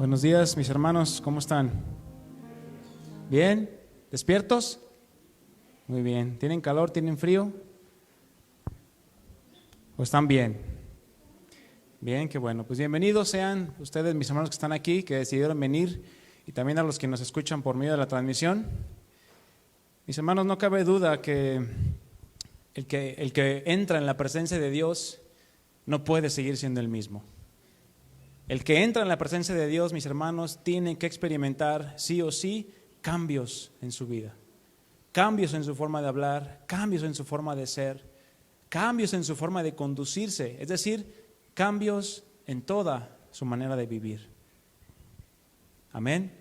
Buenos días, mis hermanos, ¿cómo están? ¿Bien? ¿Despiertos? Muy bien. ¿Tienen calor? ¿Tienen frío? ¿O están bien? Bien, qué bueno. Pues bienvenidos sean ustedes, mis hermanos que están aquí, que decidieron venir, y también a los que nos escuchan por medio de la transmisión. Mis hermanos, no cabe duda que el que entra en la presencia de Dios no puede seguir siendo el mismo. El que entra en la presencia de Dios, mis hermanos, tiene que experimentar sí o sí cambios en su vida. Cambios en su forma de hablar, cambios en su forma de ser, cambios en su forma de conducirse, es decir, cambios en toda su manera de vivir. Amén.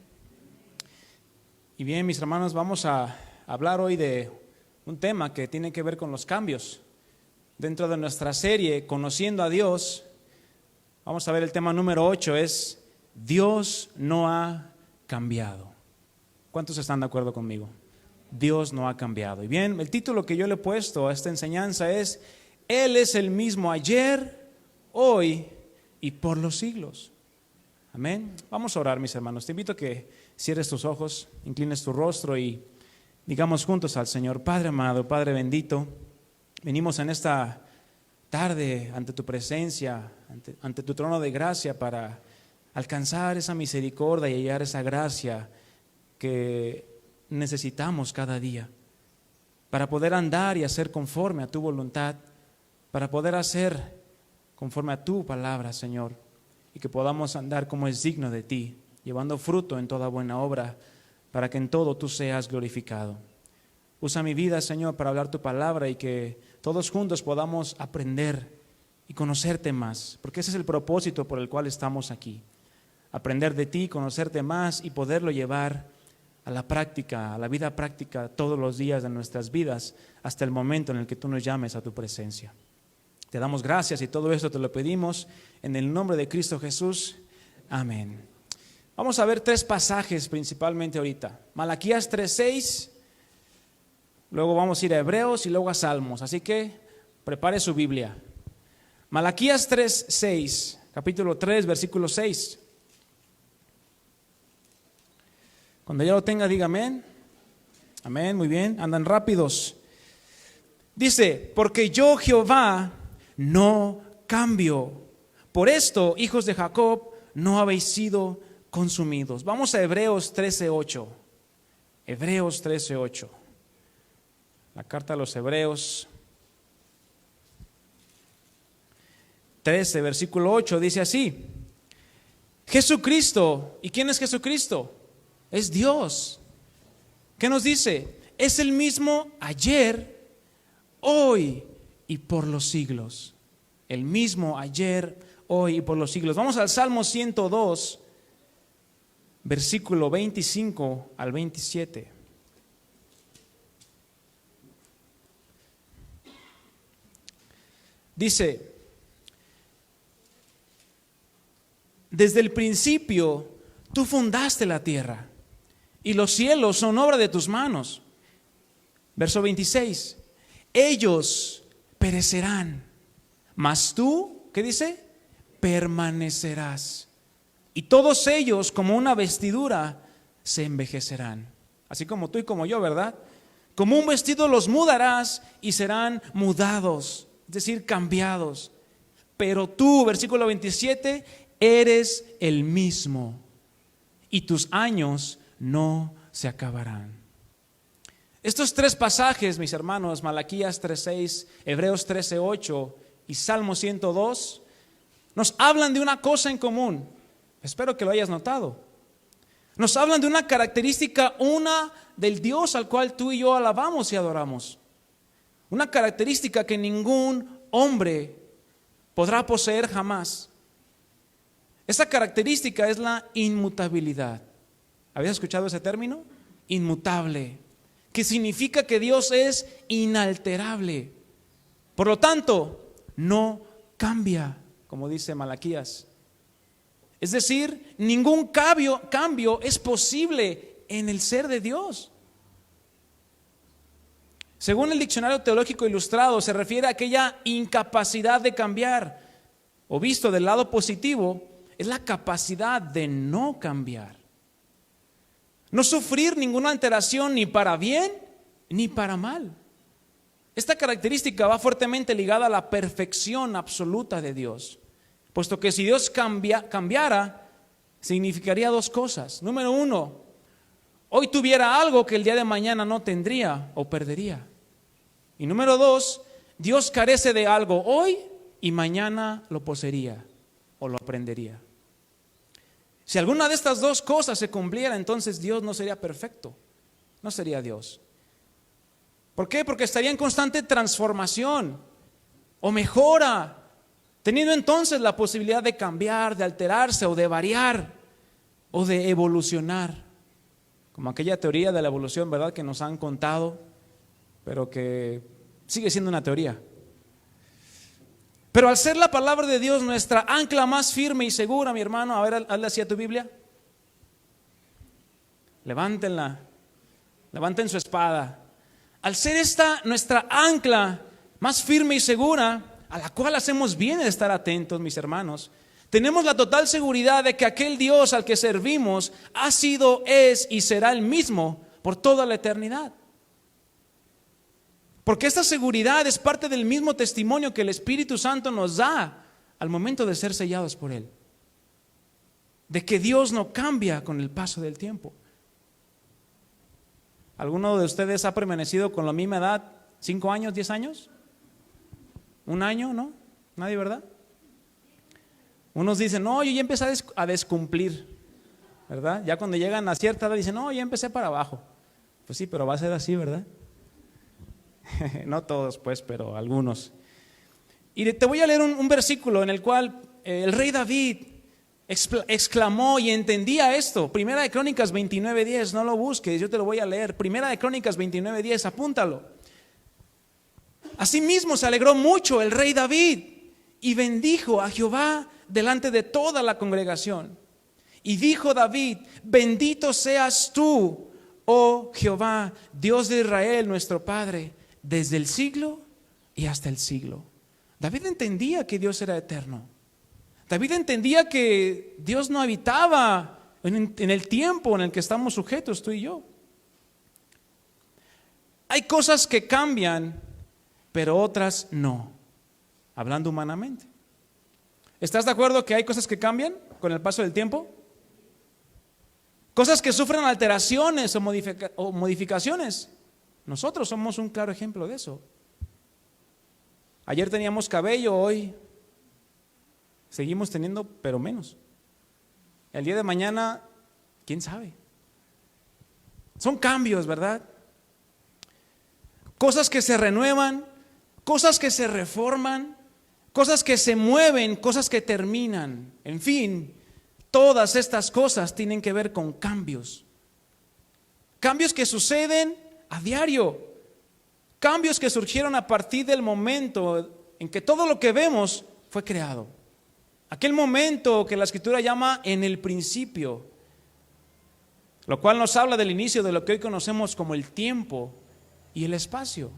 Y bien, mis hermanos, vamos a hablar hoy de un tema que tiene que ver con los cambios. Dentro de nuestra serie Conociendo a Dios, vamos a ver el tema número 8, es Dios no ha cambiado. ¿Cuántos están de acuerdo conmigo? Dios no ha cambiado. Y bien, el título que yo le he puesto a esta enseñanza es Él es el mismo ayer, hoy y por los siglos. Amén. Vamos a orar, mis hermanos. Te invito a que cierres tus ojos, inclines tu rostro y digamos juntos al Señor: Padre amado, Padre bendito, venimos en esta tarde ante tu presencia, ante tu trono de gracia, para alcanzar esa misericordia y hallar esa gracia que necesitamos cada día, para poder andar y hacer conforme a tu voluntad, para poder hacer conforme a tu palabra, Señor, y que podamos andar como es digno de ti, llevando fruto en toda buena obra, para que en todo tú seas glorificado. Usa mi vida, Señor, para hablar tu palabra y que todos juntos podamos aprender y conocerte más, porque ese es el propósito por el cual estamos aquí. Aprender de ti, conocerte más y poderlo llevar a la práctica, a la vida práctica todos los días de nuestras vidas, hasta el momento en el que tú nos llames a tu presencia. Te damos gracias y todo esto te lo pedimos en el nombre de Cristo Jesús. Amén. Vamos a ver 3 pasajes principalmente ahorita. Malaquías 3:6. Luego vamos a ir a Hebreos y luego a Salmos, así que prepare su Biblia. Malaquías 3:6, capítulo 3, versículo 6. Cuando ya lo tenga, diga amén. Amén, muy bien, andan rápidos. Dice: porque yo, Jehová, no cambio. Por esto, hijos de Jacob, no habéis sido consumidos. Vamos a Hebreos 13:8. Hebreos 13:8. La carta a los Hebreos 13, versículo 8, dice así: Jesucristo, ¿y quién es Jesucristo? Es Dios. ¿Qué nos dice? Es el mismo ayer, hoy y por los siglos. El mismo ayer, hoy y por los siglos. Vamos al Salmo 102, versículo 25 al 27. Dice: desde el principio tú fundaste la tierra, y los cielos son obra de tus manos. Verso 26. Ellos perecerán, mas tú, ¿qué dice? Permanecerás. Y todos ellos, como una vestidura, se envejecerán. Así como tú y como yo, ¿verdad? Como un vestido los mudarás y serán mudados, es decir, cambiados. Pero tú, versículo 27, eres el mismo, y tus años no se acabarán. Estos 3 pasajes, mis hermanos, Malaquías 3:6, Hebreos 13:8 y Salmo 102, nos hablan de una cosa en común. Espero que lo hayas notado. Nos hablan de una característica, una del Dios al cual tú y yo alabamos y adoramos. Una característica que ningún hombre podrá poseer jamás. Esa característica es la inmutabilidad. ¿Habías escuchado ese término? Inmutable, que significa que Dios es inalterable. Por lo tanto, no cambia, como dice Malaquías. Es decir, ningún cambio es posible en el ser de Dios. Según el Diccionario Teológico Ilustrado, se refiere a aquella incapacidad de cambiar, o visto del lado positivo, es la capacidad de no cambiar. No sufrir ninguna alteración ni para bien ni para mal. Esta característica va fuertemente ligada a la perfección absoluta de Dios, puesto que si Dios cambiara, significaría dos cosas. Número uno, hoy tuviera algo que el día de mañana no tendría o perdería. Y número dos, Dios carece de algo hoy y mañana lo poseería o lo aprendería. Si alguna de estas dos cosas se cumpliera, entonces Dios no sería perfecto, no sería Dios. ¿Por qué? Porque estaría en constante transformación o mejora, teniendo entonces la posibilidad de cambiar, de alterarse o de variar o de evolucionar. Como aquella teoría de la evolución, ¿verdad?, que nos han contado, pero que sigue siendo una teoría. Pero al ser la palabra de Dios nuestra ancla más firme y segura, mi hermano, a ver, hazle así a tu Biblia. Levántenla, levanten su espada. Al ser esta nuestra ancla más firme y segura, a la cual hacemos bien de estar atentos, mis hermanos, tenemos la total seguridad de que aquel Dios al que servimos ha sido, es y será el mismo por toda la eternidad. Porque esta seguridad es parte del mismo testimonio que el Espíritu Santo nos da al momento de ser sellados por Él. De que Dios no cambia con el paso del tiempo. ¿Alguno de ustedes ha permanecido con la misma edad 5 años, 10 años? ¿1 año? ¿No? ¿Nadie, verdad? Unos dicen, no, yo ya empecé a descumplir, ¿verdad? Ya cuando llegan a cierta edad dicen, no, ya empecé para abajo. Pues sí, pero va a ser así, ¿verdad? No todos, pues, pero algunos. Y te voy a leer un versículo en el cual el rey David exclamó y entendía esto. Primera de Crónicas 29:10, no lo busques, yo te lo voy a leer. Primera de Crónicas 29:10, apúntalo. Asimismo se alegró mucho el rey David y bendijo a Jehová delante de toda la congregación. Y dijo David, bendito seas tú, oh Jehová, Dios de Israel, nuestro Padre, desde el siglo y hasta el siglo. David entendía que Dios era eterno. David entendía que Dios no habitaba en el tiempo en el que estamos sujetos tú y yo. Hay cosas que cambian, pero otras no, hablando humanamente. ¿Estás de acuerdo que hay cosas que cambian con el paso del tiempo? Cosas que sufren alteraciones o modificaciones. Nosotros somos un claro ejemplo de eso. Ayer teníamos cabello, hoy seguimos teniendo, pero menos. El día de mañana, quién sabe. Son cambios, ¿verdad? Cosas que se renuevan, cosas que se reforman, cosas que se mueven, cosas que terminan. En fin, todas estas cosas tienen que ver con cambios. Cambios que suceden a diario. Cambios que surgieron a partir del momento en que todo lo que vemos fue creado. Aquel momento que la Escritura llama en el principio, lo cual nos habla del inicio de lo que hoy conocemos como el tiempo y el espacio.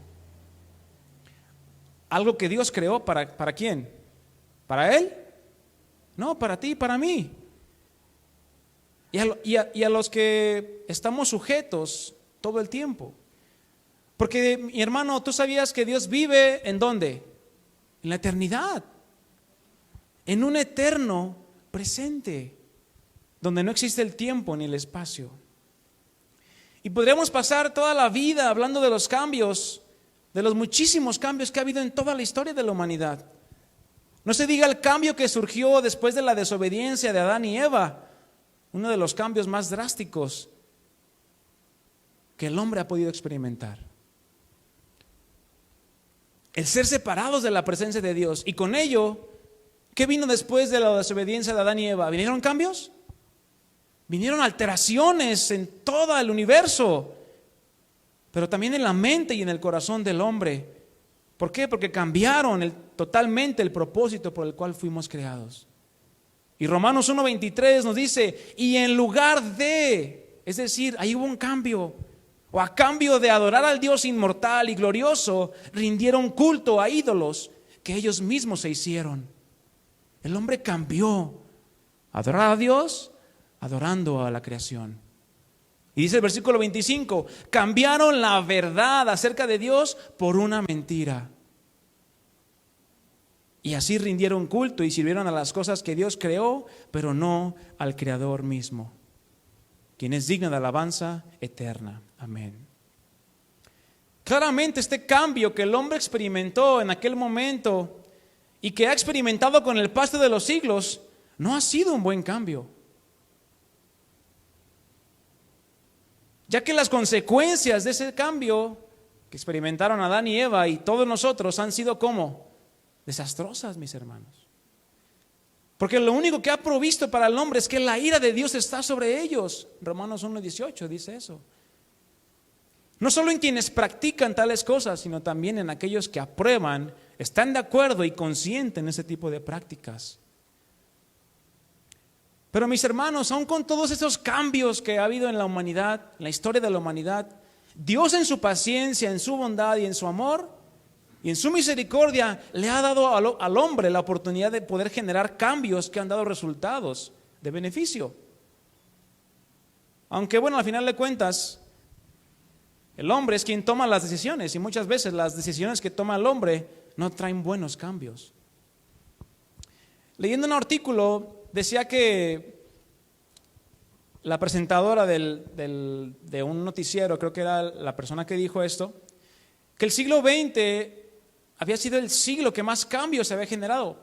Algo que Dios creó ¿para quién? ¿Para Él? No, para ti y para mí. Y a los que estamos sujetos todo el tiempo. Porque, mi hermano, ¿tú sabías que Dios vive en dónde? En la eternidad. En un eterno presente, donde no existe el tiempo ni el espacio. Y podríamos pasar toda la vida hablando de los cambios, de los muchísimos cambios que ha habido en toda la historia de la humanidad. No se diga el cambio que surgió después de la desobediencia de Adán y Eva, uno de los cambios más drásticos que el hombre ha podido experimentar. El ser separados de la presencia de Dios. Y con ello, ¿qué vino después de la desobediencia de Adán y Eva? ¿Vinieron cambios? Vinieron alteraciones en todo el universo, pero también en la mente y en el corazón del hombre. ¿Por qué? Porque cambiaron totalmente el propósito por el cual fuimos creados. Y Romanos 1:23 nos dice, y en lugar de, es decir, ahí hubo un cambio, o a cambio de adorar al Dios inmortal y glorioso, rindieron culto a ídolos que ellos mismos se hicieron. El hombre cambió Adorar a Dios, adorando a la creación. Y dice el versículo 25, cambiaron la verdad acerca de Dios por una mentira. Y así rindieron culto y sirvieron a las cosas que Dios creó, pero no al Creador mismo, quien es digno de alabanza eterna. Amén. Claramente este cambio que el hombre experimentó en aquel momento y que ha experimentado con el paso de los siglos, no ha sido un buen cambio. Ya que las consecuencias de ese cambio que experimentaron Adán y Eva y todos nosotros han sido ¿cómo? Desastrosas, mis hermanos. Porque lo único que ha provisto para el hombre es que la ira de Dios está sobre ellos. Romanos 1:18 dice eso. No solo en quienes practican tales cosas, sino también en aquellos que aprueban, están de acuerdo y consienten ese tipo de prácticas. Pero mis hermanos, aun con todos esos cambios que ha habido en la humanidad, en la historia de la humanidad, Dios en su paciencia, en su bondad y en su amor y en su misericordia le ha dado al hombre la oportunidad de poder generar cambios que han dado resultados de beneficio. Aunque bueno, al final de cuentas, el hombre es quien toma las decisiones y muchas veces las decisiones que toma el hombre no traen buenos cambios. Leyendo un artículo decía que la presentadora de un noticiero, creo que era la persona que dijo esto, que el siglo XX había sido el siglo que más cambios se había generado.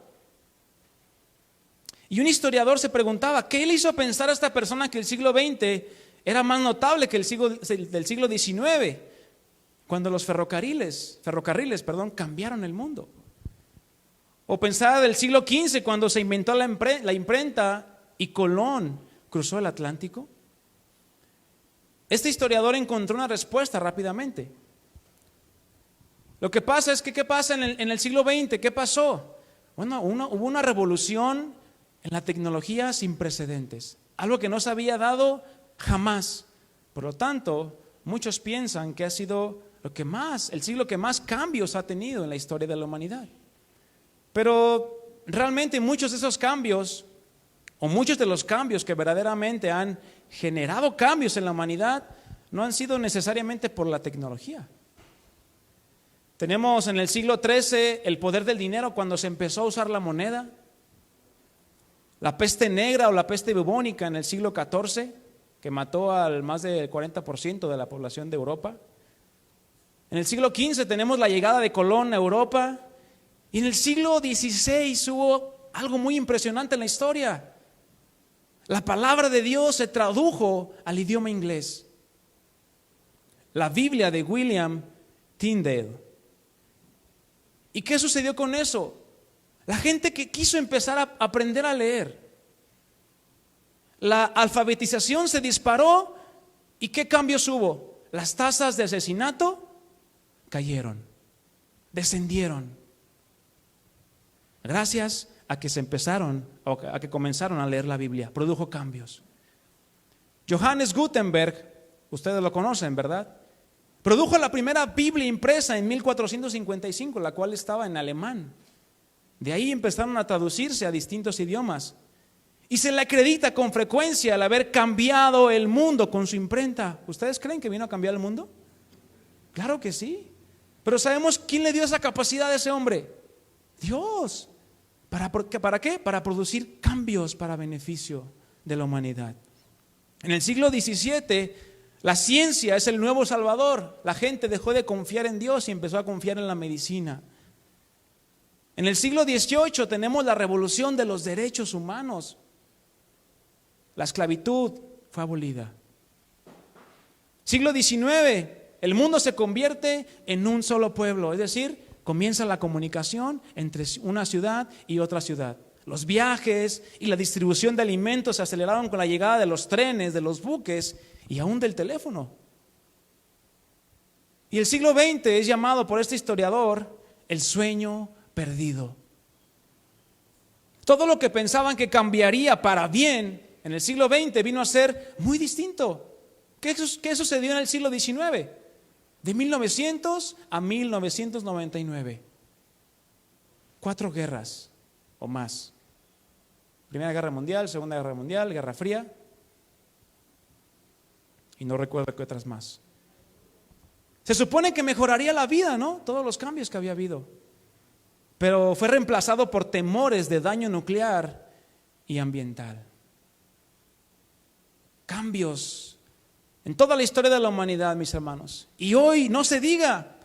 Y un historiador se preguntaba, ¿qué le hizo pensar a esta persona que el siglo XX era más notable que el siglo del siglo XIX, cuando los ferrocarriles, cambiaron el mundo? O pensaba del siglo XV, cuando se inventó la imprenta y Colón cruzó el Atlántico. Este historiador encontró una respuesta rápidamente. Lo que pasa es que, ¿qué pasa en el siglo XX? ¿Qué pasó? Bueno, hubo una revolución en la tecnología sin precedentes, algo que no se había dado jamás. Por lo tanto, muchos piensan que ha sido el siglo que más cambios ha tenido en la historia de la humanidad. Pero realmente muchos de esos cambios, o muchos de los cambios que verdaderamente han generado cambios en la humanidad, no han sido necesariamente por la tecnología. Tenemos en el siglo XIII el poder del dinero cuando se empezó a usar la moneda. La peste negra o la peste bubónica en el siglo XIV, que mató al más del 40% de la población de Europa. En el siglo XV tenemos la llegada de Colón a Europa. Y en el siglo XVI hubo algo muy impresionante en la historia. La palabra de Dios se tradujo al idioma inglés. La Biblia de William Tyndale. ¿Y qué sucedió con eso? La gente que quiso empezar a aprender a leer. La alfabetización se disparó. ¿Y qué cambios hubo? Las tasas de asesinato cayeron, descendieron. Gracias a que comenzaron a leer la Biblia, produjo cambios. Johannes Gutenberg, ustedes lo conocen, ¿verdad? Produjo la primera Biblia impresa en 1455, la cual estaba en alemán. De ahí empezaron a traducirse a distintos idiomas. Y se le acredita con frecuencia el haber cambiado el mundo con su imprenta. ¿Ustedes creen que vino a cambiar el mundo? Claro que sí. Pero ¿sabemos quién le dio esa capacidad a ese hombre? Dios. ¿Para qué? Para producir cambios para beneficio de la humanidad. En el siglo XVII, la ciencia es el nuevo salvador. La gente dejó de confiar en Dios y empezó a confiar en la medicina. En el siglo XVIII tenemos la revolución de los derechos humanos. La esclavitud fue abolida. Siglo XIX, el mundo se convierte en un solo pueblo, es decir, comienza la comunicación entre una ciudad y otra ciudad. Los viajes y la distribución de alimentos se aceleraron con la llegada de los trenes, de los buques y aún del teléfono. Y el siglo XX es llamado por este historiador el sueño perdido. Todo lo que pensaban que cambiaría para bien en el siglo XX vino a ser muy distinto. ¿Qué sucedió en el siglo XIX? De 1900 a 1999. 4 guerras o más. Primera Guerra Mundial, Segunda Guerra Mundial, Guerra Fría, y no recuerdo qué otras más. Se supone que mejoraría la vida, ¿no? Todos los cambios que había habido. Pero fue reemplazado por temores de daño nuclear y ambiental. Cambios en toda la historia de la humanidad, mis hermanos. Y hoy no se diga,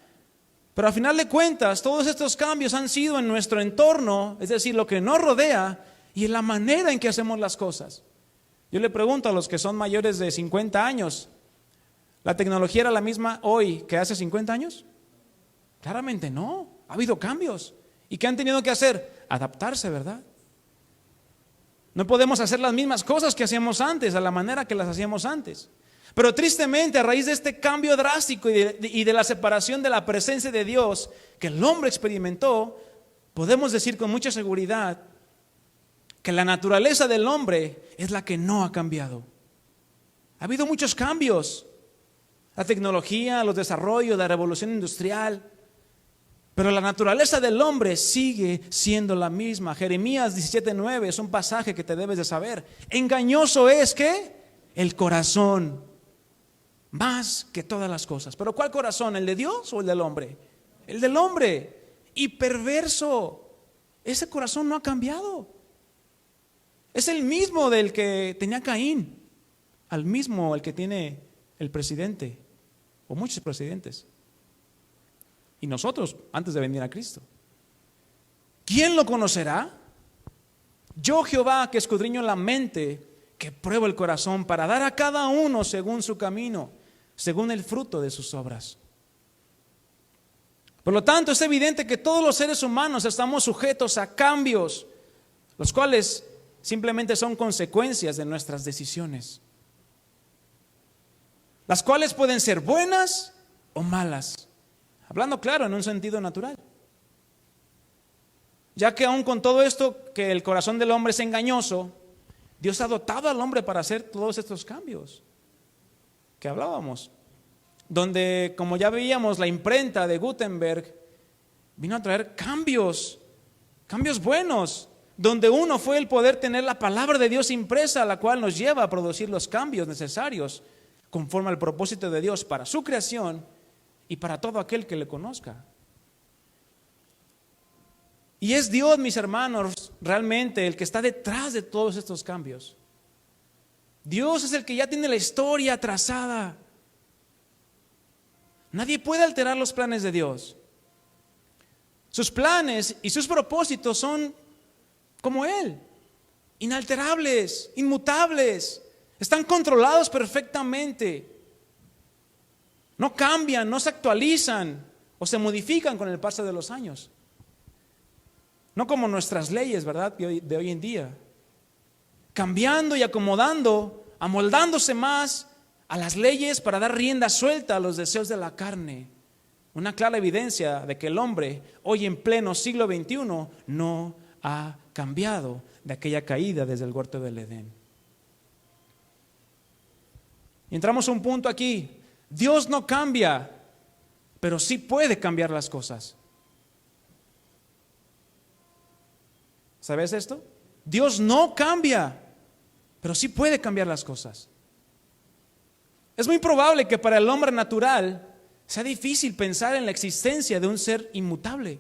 pero al final de cuentas, todos estos cambios han sido en nuestro entorno, es decir, lo que nos rodea y en la manera en que hacemos las cosas. Yo le pregunto a los que son mayores de 50 años, ¿la tecnología era la misma hoy que hace 50 años? Claramente no, ha habido cambios. ¿Y qué han tenido que hacer? Adaptarse, ¿verdad? No podemos hacer las mismas cosas que hacíamos antes, a la manera que las hacíamos antes. Pero tristemente, a raíz de este cambio drástico y de la separación de la presencia de Dios que el hombre experimentó, podemos decir con mucha seguridad que la naturaleza del hombre es la que no ha cambiado. Ha habido muchos cambios. La tecnología, los desarrollos, la revolución industrial. Pero la naturaleza del hombre sigue siendo la misma. Jeremías 17:9 es un pasaje que te debes de saber. Engañoso es, ¿qué? El corazón, más que todas las cosas. ¿Pero cuál corazón? ¿El de Dios o el del hombre? El del hombre. Y perverso. Ese corazón no ha cambiado. Es el mismo del que tenía Caín, al mismo el que tiene el presidente, o muchos presidentes. Y nosotros, antes de venir a Cristo. ¿Quién lo conocerá? Yo, Jehová, que escudriño la mente, que pruebo el corazón, para dar a cada uno según su camino, según el fruto de sus obras. Por lo tanto, es evidente que todos los seres humanos estamos sujetos a cambios, los cuales simplemente son consecuencias de nuestras decisiones, las cuales pueden ser buenas o malas. Hablando claro, en un sentido natural. Ya que aún con todo esto, que el corazón del hombre es engañoso, Dios ha dotado al hombre para hacer todos estos cambios que hablábamos. Donde, como ya veíamos, la imprenta de Gutenberg vino a traer cambios buenos. Donde uno fue el poder tener la palabra de Dios impresa, la cual nos lleva a producir los cambios necesarios conforme al propósito de Dios para su creación y para todo aquel que le conozca. Y es Dios, mis hermanos, realmente el que está detrás de todos estos cambios. Dios es el que ya tiene la historia trazada. Nadie puede alterar los planes de Dios. Sus planes y sus propósitos son como Él, inalterables, inmutables, están controlados perfectamente. No cambian, no se actualizan o se modifican con el paso de los años. No como nuestras leyes, ¿verdad? De hoy en día. Cambiando y acomodando, amoldándose más a las leyes para dar rienda suelta a los deseos de la carne. Una clara evidencia de que el hombre, hoy en pleno siglo XXI, no ha cambiado de aquella caída desde el huerto del Edén. Y entramos a un punto aquí. Dios no cambia, pero sí puede cambiar las cosas. ¿Sabes esto? Dios no cambia, pero sí puede cambiar las cosas. Es muy probable que para el hombre natural sea difícil pensar en la existencia de un ser inmutable.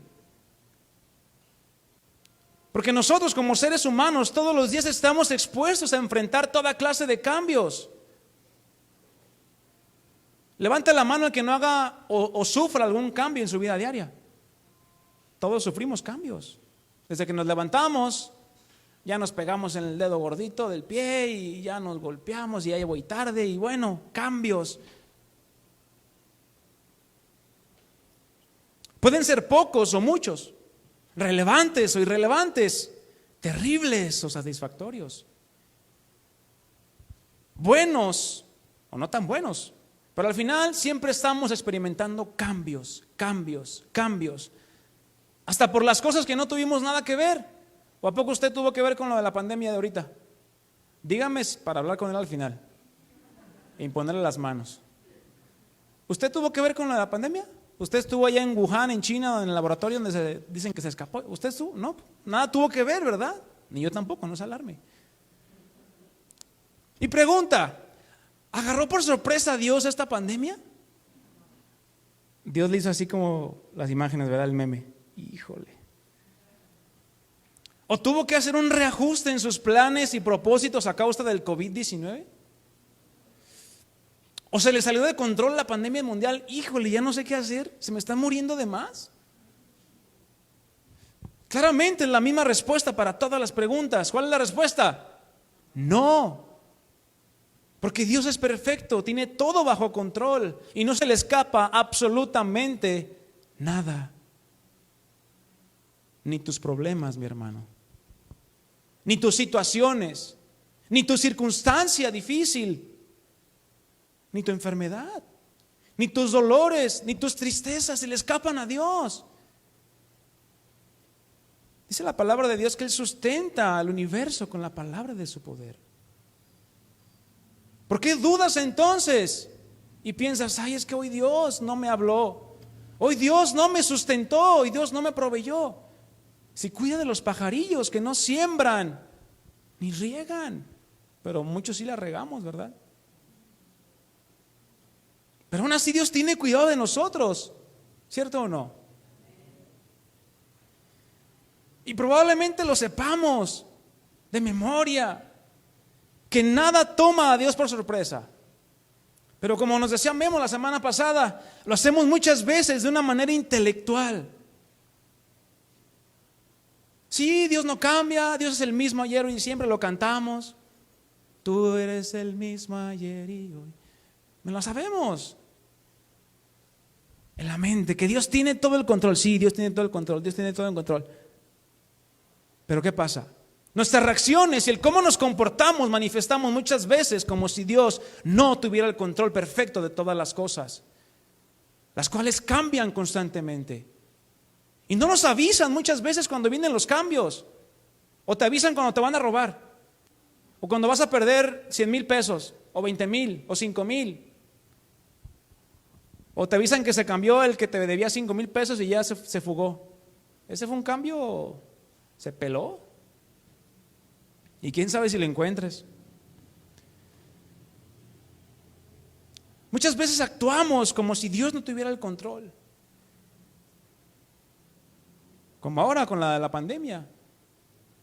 Porque nosotros como seres humanos todos los días estamos expuestos a enfrentar toda clase de cambios. Levanta la mano el que no haga o sufra algún cambio en su vida diaria. Todos sufrimos cambios. Desde que nos levantamos, ya nos pegamos en el dedo gordito del pie y ya nos golpeamos y ya voy tarde y bueno, cambios. Pueden ser pocos o muchos, relevantes o irrelevantes, terribles o satisfactorios, buenos o no tan buenos. Pero al final siempre estamos experimentando cambios. Hasta por las cosas que no tuvimos nada que ver. ¿O a poco usted tuvo que ver con lo de la pandemia de ahorita? Dígame para hablar con él al final e imponerle las manos. ¿Usted tuvo que ver con lo de la pandemia? ¿Usted estuvo allá en Wuhan, en China, en el laboratorio donde dicen que se escapó? ¿Usted estuvo? No, nada tuvo que ver, ¿verdad? Ni yo tampoco, no se alarme. Y pregunta, ¿agarró por sorpresa a Dios esta pandemia? Dios le hizo así como las imágenes, ¿verdad? El meme. Híjole. ¿O tuvo que hacer un reajuste en sus planes y propósitos a causa del COVID-19? ¿O se le salió de control la pandemia mundial? Híjole, ya no sé qué hacer, se me están muriendo de más. Claramente la misma respuesta para todas las preguntas. ¿Cuál es la respuesta? No. Porque Dios es perfecto, tiene todo bajo control y no se le escapa absolutamente nada. Ni tus problemas, mi hermano, ni tus situaciones, ni tu circunstancia difícil, ni tu enfermedad, ni tus dolores, ni tus tristezas se le escapan a Dios. Dice la palabra de Dios que Él sustenta al universo con la palabra de su poder. ¿Por qué dudas entonces? Y piensas, ay, es que hoy Dios no me habló, hoy Dios no me sustentó, hoy Dios no me proveyó. Si cuida de los pajarillos que no siembran ni riegan, pero muchos sí la regamos, ¿verdad? Pero aún así Dios tiene cuidado de nosotros, ¿cierto o no? Y probablemente lo sepamos de memoria, que nada toma a Dios por sorpresa. Pero como nos decía Memo la semana pasada, lo hacemos muchas veces de una manera intelectual. Sí, Dios no cambia, Dios es el mismo ayer y siempre lo cantamos. Tú eres el mismo ayer y hoy. Me lo sabemos en la mente, que Dios tiene todo el control. Sí, Dios tiene todo el control, Dios tiene todo el control. Pero ¿qué pasa? Nuestras reacciones y el cómo nos comportamos manifestamos muchas veces como si Dios no tuviera el control perfecto de todas las cosas, las cuales cambian constantemente. Y no nos avisan muchas veces cuando vienen los cambios. O te avisan cuando te van a robar, o cuando vas a perder 100,000 pesos, o 20,000, o 5,000. O te avisan que se cambió el que te debía 5,000 pesos y ya se fugó. Ese fue un cambio, se peló. Y quién sabe si lo encuentres. Muchas veces actuamos como si Dios no tuviera el control. Como ahora con la pandemia.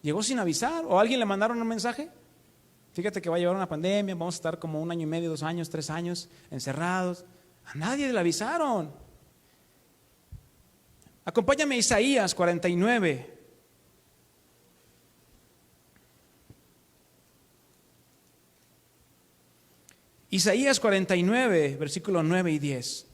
Llegó sin avisar. O a alguien le mandaron un mensaje. Fíjate que va a llevar una pandemia, vamos a estar como 1 año y medio, 2 años, 3 años encerrados. A nadie le avisaron. Acompáñame a Isaías 49. Isaías 49, versículos 9 y 10.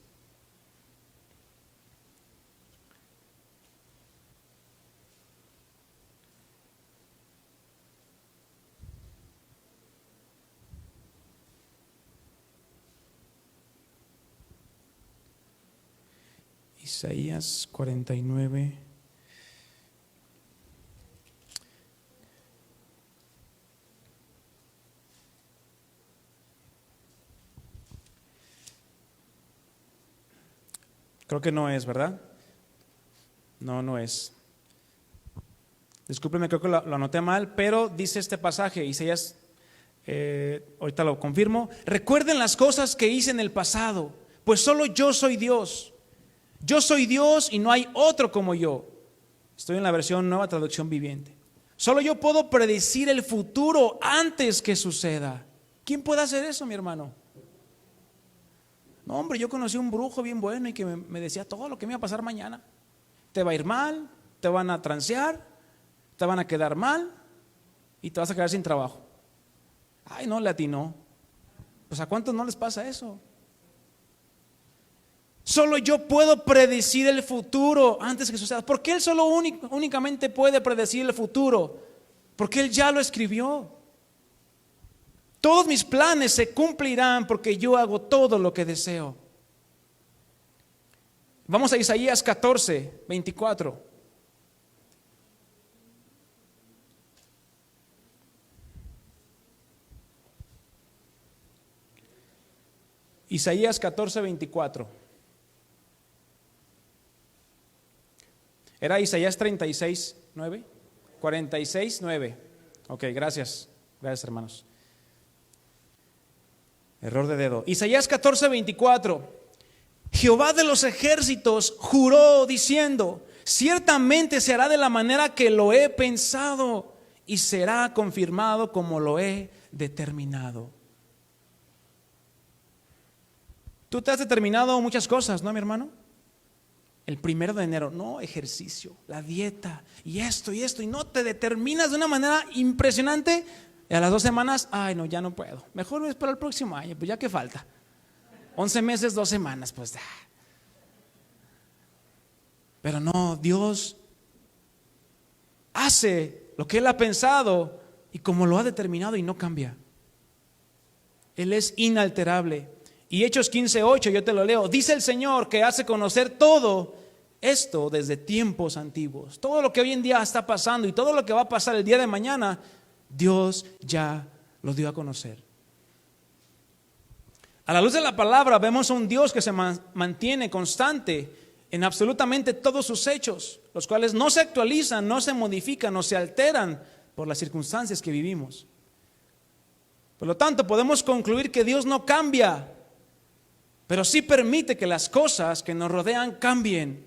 Isaías 49. Creo que no es, ¿verdad? No, no es. Discúlpeme, creo que lo anoté mal, pero dice este pasaje, Isaías, ahorita lo confirmo. Recuerden las cosas que hice en el pasado, pues solo yo soy Dios. Yo soy Dios y no hay otro como yo. Estoy en la versión Nueva Traducción Viviente. Solo yo puedo predecir el futuro antes que suceda. ¿Quién puede hacer eso, mi hermano? No, hombre, yo conocí un brujo bien bueno y que me decía todo lo que me iba a pasar mañana. Te va a ir mal, te van a transear, te van a quedar mal y te vas a quedar sin trabajo. Ay, no, le atinó. Pues ¿a cuántos no les pasa eso? Solo yo puedo predecir el futuro antes que suceda. ¿Por qué Él solo únicamente puede predecir el futuro? Porque Él ya lo escribió. Todos mis planes se cumplirán porque yo hago todo lo que deseo. Vamos a Isaías 14, 24. Isaías 14, 24. Era Isaías 36, 9. 46, 9. Ok, gracias. Gracias, hermanos. Error de dedo. Isaías 14:24. Jehová de los ejércitos juró diciendo: ciertamente se hará de la manera que lo he pensado y será confirmado como lo he determinado. Tú te has determinado muchas cosas, ¿no, mi hermano? El 1 de enero, no, ejercicio, la dieta y esto, y no te determinas de una manera impresionante. Y a las 2 semanas, ay no, ya no puedo. Mejor es para el próximo año, pues ya que falta. 11 meses, 2 semanas, pues. Pero no, Dios hace lo que Él ha pensado y como lo ha determinado y no cambia. Él es inalterable. Y Hechos 15:8, yo te lo leo, dice el Señor que hace conocer todo esto desde tiempos antiguos. Todo lo que hoy en día está pasando y todo lo que va a pasar el día de mañana, Dios ya lo dio a conocer. A la luz de la palabra vemos a un Dios que se mantiene constante en absolutamente todos sus hechos, los cuales no se actualizan, no se modifican, no se alteran por las circunstancias que vivimos. Por lo tanto, podemos concluir que Dios no cambia, pero sí permite que las cosas que nos rodean cambien.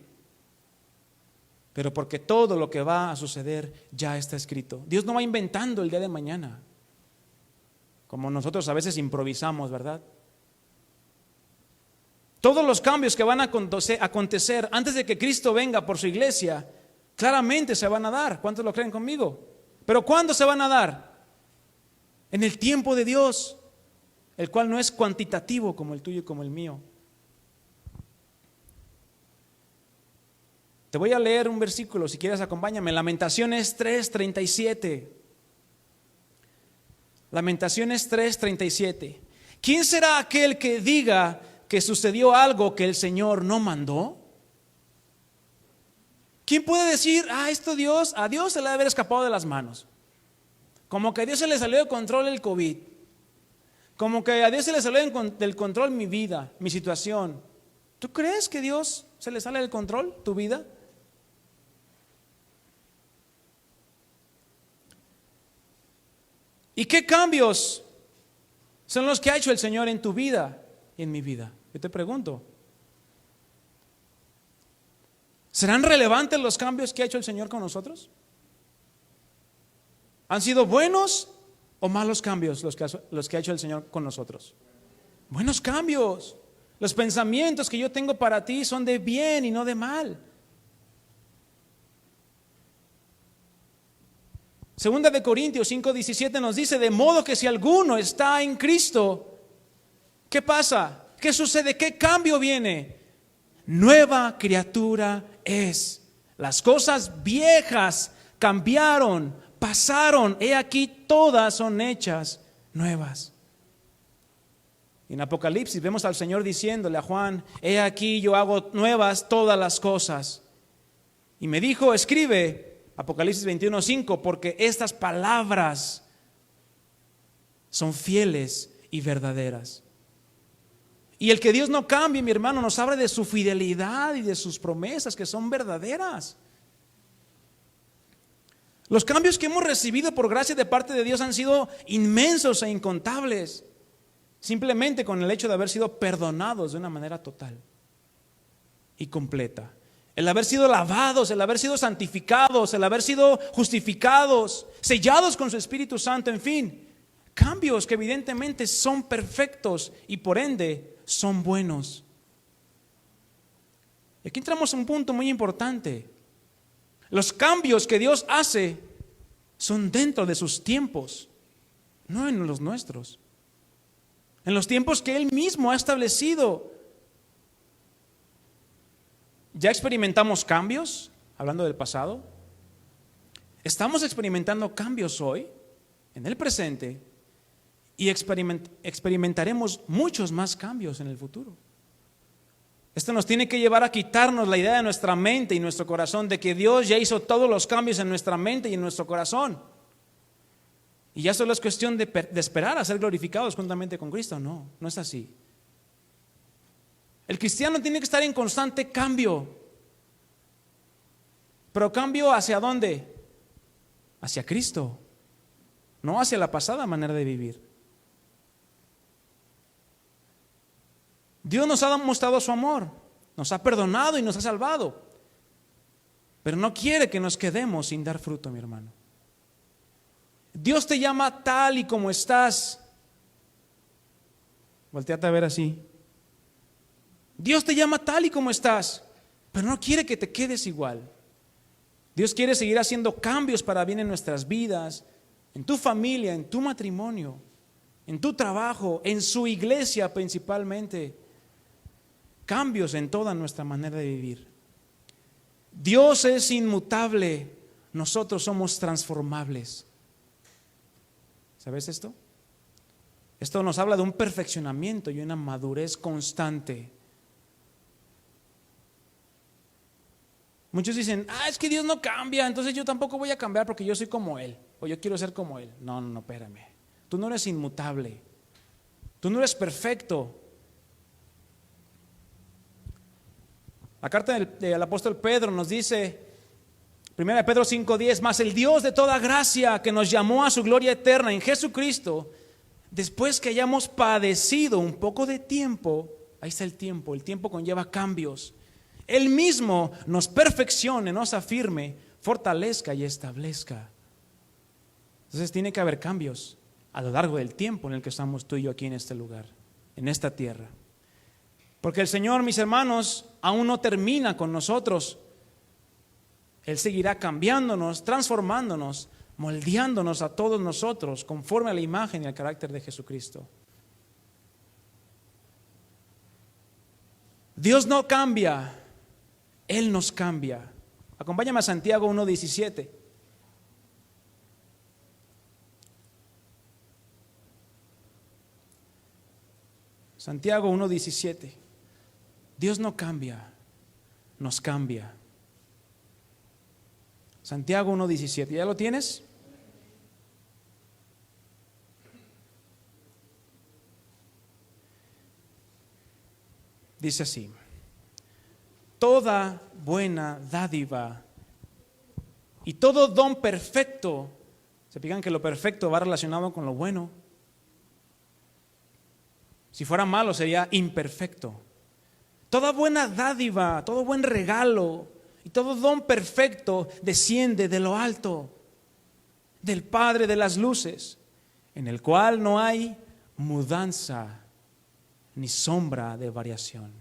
Pero porque todo lo que va a suceder ya está escrito. Dios no va inventando el día de mañana, como nosotros a veces improvisamos, ¿verdad? Todos los cambios que van a acontecer antes de que Cristo venga por su iglesia, claramente se van a dar. ¿Cuántos lo creen conmigo? Pero ¿cuándo se van a dar? En el tiempo de Dios, el cual no es cuantitativo como el tuyo y como el mío. Te voy a leer un versículo, si quieres acompáñame. Lamentaciones 3:37. Lamentaciones 3:37. ¿Quién será aquel que diga que sucedió algo que el Señor no mandó? ¿Quién puede decir, a Dios se le debe haber escapado de las manos? Como que a Dios se le salió de control el COVID. Como que a Dios se le salió del control mi vida, mi situación. ¿Tú crees que Dios se le sale del control tu vida? ¿Y qué cambios son los que ha hecho el Señor en tu vida y en mi vida? Yo te pregunto, ¿serán relevantes los cambios que ha hecho el Señor con nosotros? ¿Han sido buenos o malos cambios los que ha hecho el Señor con nosotros? Buenos cambios. Los pensamientos que yo tengo para ti son de bien y no de mal. Segunda de Corintios 5:17 nos dice, de modo que si alguno está en Cristo, ¿qué pasa? ¿Qué sucede? ¿Qué cambio viene? Nueva criatura es. Las cosas viejas cambiaron, pasaron, he aquí todas son hechas nuevas. En Apocalipsis vemos al Señor diciéndole a Juan, he aquí yo hago nuevas todas las cosas. Y me dijo, escribe, Apocalipsis 21:5, porque estas palabras son fieles y verdaderas. Y el que Dios no cambie, mi hermano, nos habla de su fidelidad y de sus promesas que son verdaderas. Los cambios que hemos recibido por gracia de parte de Dios han sido inmensos e incontables, simplemente con el hecho de haber sido perdonados de una manera total y completa. El haber sido lavados, el haber sido santificados, el haber sido justificados, sellados con su Espíritu Santo, en fin, cambios que evidentemente son perfectos y por ende son buenos. Y aquí entramos a un punto muy importante. Los cambios que Dios hace son dentro de sus tiempos, no en los nuestros. En los tiempos que Él mismo ha establecido. ¿Ya experimentamos cambios? Hablando del pasado. Estamos experimentando cambios hoy, en el presente, y experimentaremos muchos más cambios en el futuro. Esto nos tiene que llevar a quitarnos la idea de nuestra mente y nuestro corazón de que Dios ya hizo todos los cambios en nuestra mente y en nuestro corazón. Y ya solo es cuestión de esperar a ser glorificados juntamente con Cristo. No, no es así. El cristiano tiene que estar en constante cambio. ¿Pero cambio hacia dónde? Hacia Cristo. no hacia la pasada manera de vivir. Dios nos ha mostrado su amor, nos ha perdonado y nos ha salvado, pero no quiere que nos quedemos sin dar fruto, mi hermano. Dios te llama tal y como estás. Voltéate a ver así. Dios te llama tal y como estás, pero no quiere que te quedes igual. Dios quiere seguir haciendo cambios para bien en nuestras vidas, en tu familia, en tu matrimonio, en tu trabajo, en su iglesia principalmente. Cambios en toda nuestra manera de vivir. Dios es inmutable, nosotros somos transformables. ¿Sabes esto? Esto nos habla de un perfeccionamiento y una madurez constante. Muchos dicen, es que Dios no cambia, entonces yo tampoco voy a cambiar porque yo soy como Él, o yo quiero ser como Él. No, espérame. Tú no eres inmutable. Tú no eres perfecto. La carta del apóstol Pedro nos dice, 1 Pedro 5:10, mas el Dios de toda gracia que nos llamó a su gloria eterna en Jesucristo, después que hayamos padecido un poco de tiempo, ahí está el tiempo conlleva cambios. Él mismo nos perfeccione, nos afirme, fortalezca y establezca. Entonces tiene que haber cambios a lo largo del tiempo en el que estamos tú y yo aquí en este lugar, en esta tierra. Porque el Señor, mis hermanos, aún no termina con nosotros. Él seguirá cambiándonos, transformándonos, moldeándonos a todos nosotros conforme a la imagen y al carácter de Jesucristo. Dios no cambia, Él nos cambia. Acompáñame a Santiago 1:17. Santiago 1:17. Dios no cambia, nos cambia. Santiago 1:17. ¿Ya lo tienes? Dice así: toda buena dádiva y todo don perfecto. Se fijan que lo perfecto va relacionado con lo bueno. Si fuera malo sería imperfecto. Toda buena dádiva, todo buen regalo y todo don perfecto desciende de lo alto, del Padre de las luces, en el cual no hay mudanza ni sombra de variación.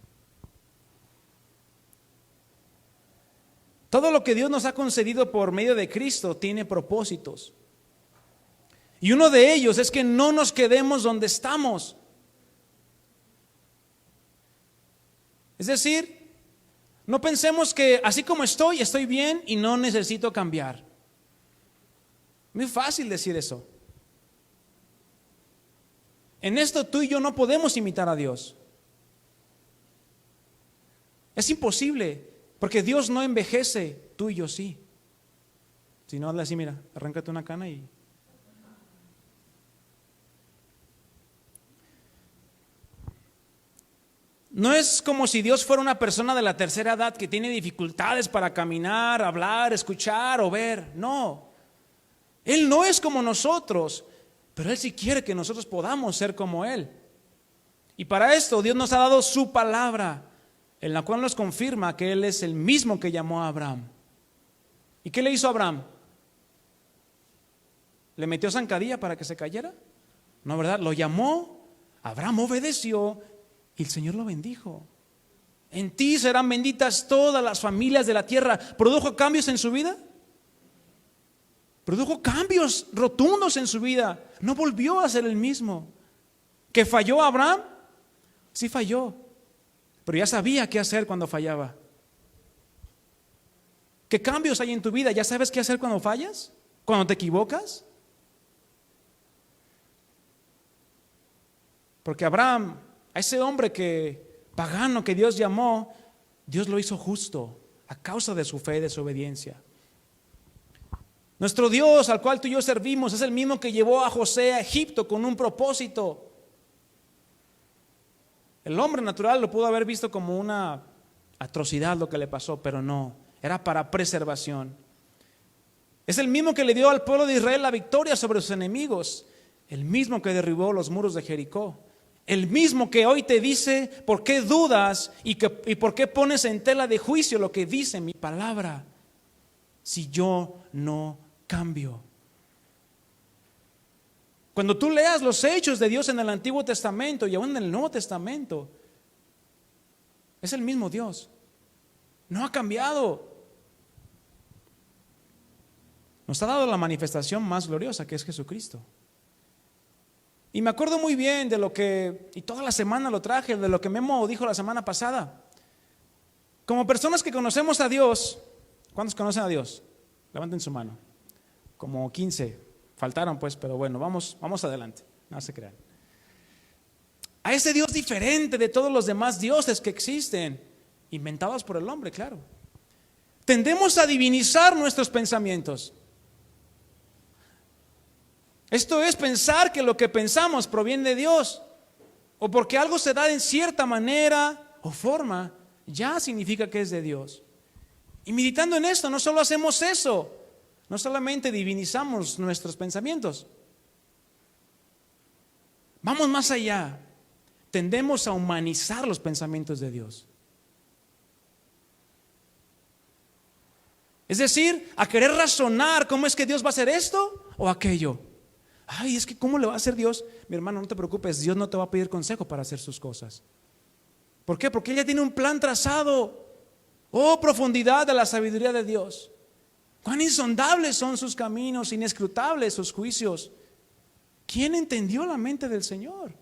Todo lo que Dios nos ha concedido por medio de Cristo tiene propósitos. Y uno de ellos es que no nos quedemos donde estamos. Es decir, no pensemos que así como estoy bien y no necesito cambiar. Muy fácil decir eso. En esto tú y yo no podemos imitar a Dios. Es imposible, porque Dios no envejece, tú y yo sí. Si no, hazle así, mira, arráncate una cana y... No es como si Dios fuera una persona de la tercera edad que tiene dificultades para caminar, hablar, escuchar o ver. No, Él no es como nosotros, pero Él sí quiere que nosotros podamos ser como Él. Y para esto Dios nos ha dado su palabra, en la cual nos confirma que Él es el mismo que llamó a Abraham. ¿Y qué le hizo a Abraham? ¿Le metió zancadilla para que se cayera? No, ¿verdad? Lo llamó, Abraham obedeció y el Señor lo bendijo. En ti serán benditas todas las familias de la tierra. ¿Produjo cambios en su vida? Produjo cambios rotundos en su vida. No volvió a ser el mismo. ¿Que falló Abraham? Sí falló, pero ya sabía qué hacer cuando fallaba. ¿Qué cambios hay en tu vida? ¿Ya sabes qué hacer cuando fallas? ¿Cuando te equivocas? Porque Abraham, a ese hombre pagano que Dios llamó, Dios lo hizo justo a causa de su fe y de su obediencia. Nuestro Dios, al cual tú y yo servimos, es el mismo que llevó a José a Egipto con un propósito. El hombre natural lo pudo haber visto como una atrocidad lo que le pasó, pero no, era para preservación. Es el mismo que le dio al pueblo de Israel la victoria sobre sus enemigos. El mismo que derribó los muros de Jericó. El mismo que hoy te dice por qué dudas y por qué pones en tela de juicio lo que dice mi palabra, si yo no cambio. Cuando tú leas los hechos de Dios en el Antiguo Testamento y aún en el Nuevo Testamento, es el mismo Dios. No ha cambiado. Nos ha dado la manifestación más gloriosa, que es Jesucristo. Y me acuerdo muy bien de lo que, y toda la semana lo traje, de lo que Memo dijo la semana pasada. Como personas que conocemos a Dios, ¿cuántos conocen a Dios? Levanten su mano. Como 15. Faltaron pues, pero bueno, vamos adelante. No se crean. A ese Dios diferente de todos los demás dioses que existen, inventados por el hombre, claro. Tendemos a divinizar nuestros pensamientos. Esto es pensar que lo que pensamos proviene de Dios, o porque algo se da en cierta manera o forma, ya significa que es de Dios. Y meditando en esto, no solo hacemos eso, no solamente divinizamos nuestros pensamientos, vamos más allá, tendemos a humanizar los pensamientos de Dios. Es decir, a querer razonar cómo es que Dios va a hacer esto o aquello. Ay, es que ¿cómo le va a hacer Dios? Mi hermano, no te preocupes, Dios no te va a pedir consejo para hacer sus cosas. ¿Por qué? Porque Él ya tiene un plan trazado. Oh, profundidad de la sabiduría de Dios. Cuán insondables son sus caminos, inescrutables sus juicios. ¿Quién entendió la mente del Señor?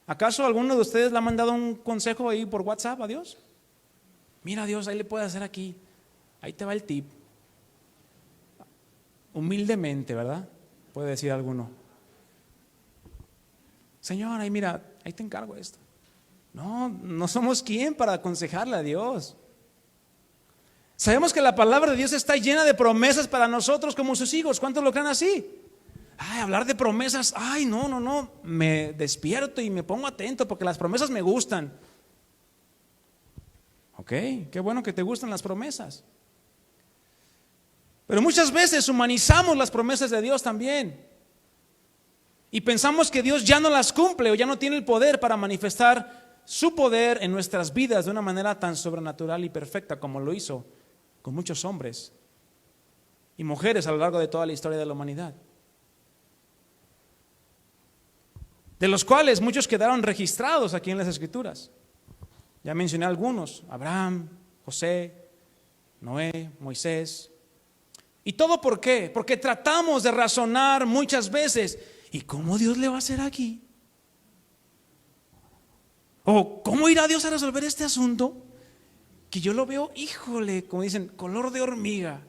¿Acaso alguno de ustedes le ha mandado un consejo ahí por WhatsApp a Dios? Mira, Dios, ahí le puede hacer aquí. Ahí te va el tip. Humildemente, ¿verdad? Puede decir alguno. Señor, ahí mira, ahí te encargo esto. No somos quien para aconsejarle a Dios. Sabemos que la palabra de Dios está llena de promesas para nosotros como sus hijos. ¿Cuántos lo creen así? Ay, hablar de promesas, ay, no, me despierto y me pongo atento porque las promesas me gustan. Ok, qué bueno que te gustan las promesas. Pero muchas veces humanizamos las promesas de Dios también. Y pensamos que Dios ya no las cumple o ya no tiene el poder para manifestar su poder en nuestras vidas de una manera tan sobrenatural y perfecta como lo hizo con muchos hombres y mujeres a lo largo de toda la historia de la humanidad. De los cuales muchos quedaron registrados aquí en las Escrituras. Ya mencioné algunos: Abraham, José, Noé, Moisés. ¿Y todo por qué? Porque tratamos de razonar muchas veces. ¿Y cómo Dios le va a hacer aquí? ¿O cómo irá Dios a resolver este asunto? Que yo lo veo, híjole, como dicen, color de hormiga.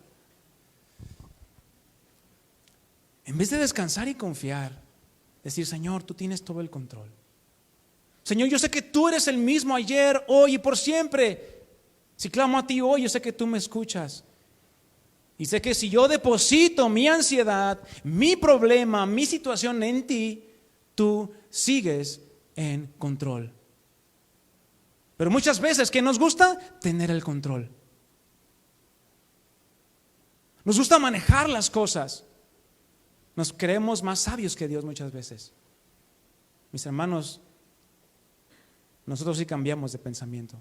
En vez de descansar y confiar, decir: Señor, tú tienes todo el control. Señor, yo sé que tú eres el mismo ayer, hoy y por siempre. Si clamo a ti hoy, yo sé que tú me escuchas. Y sé que si yo deposito mi ansiedad, mi problema, mi situación en ti, tú sigues en control. Pero muchas veces, ¿qué nos gusta? Tener el control. Nos gusta manejar las cosas. Nos creemos más sabios que Dios muchas veces. Mis hermanos, nosotros sí cambiamos de pensamiento.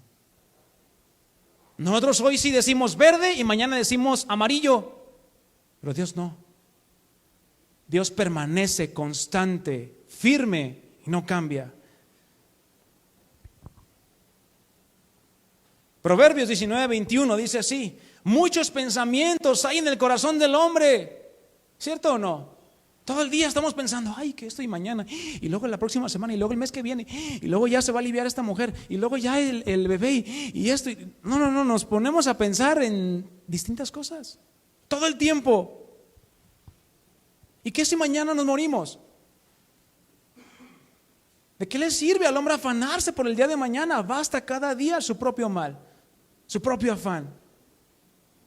Nosotros hoy sí decimos verde y mañana decimos amarillo, pero Dios no. Dios permanece constante, firme y no cambia. Proverbios 19:21 dice así: muchos pensamientos hay en el corazón del hombre. ¿Cierto o no? Todo el día estamos pensando: ay, que esto y mañana, y luego la próxima semana, y luego el mes que viene, y luego ya se va a aliviar esta mujer, y luego ya el bebé, y esto. No, nos ponemos a pensar en distintas cosas todo el tiempo. ¿Y qué si mañana nos morimos? ¿De qué le sirve al hombre afanarse por el día de mañana? Basta cada día su propio mal, su propio afán.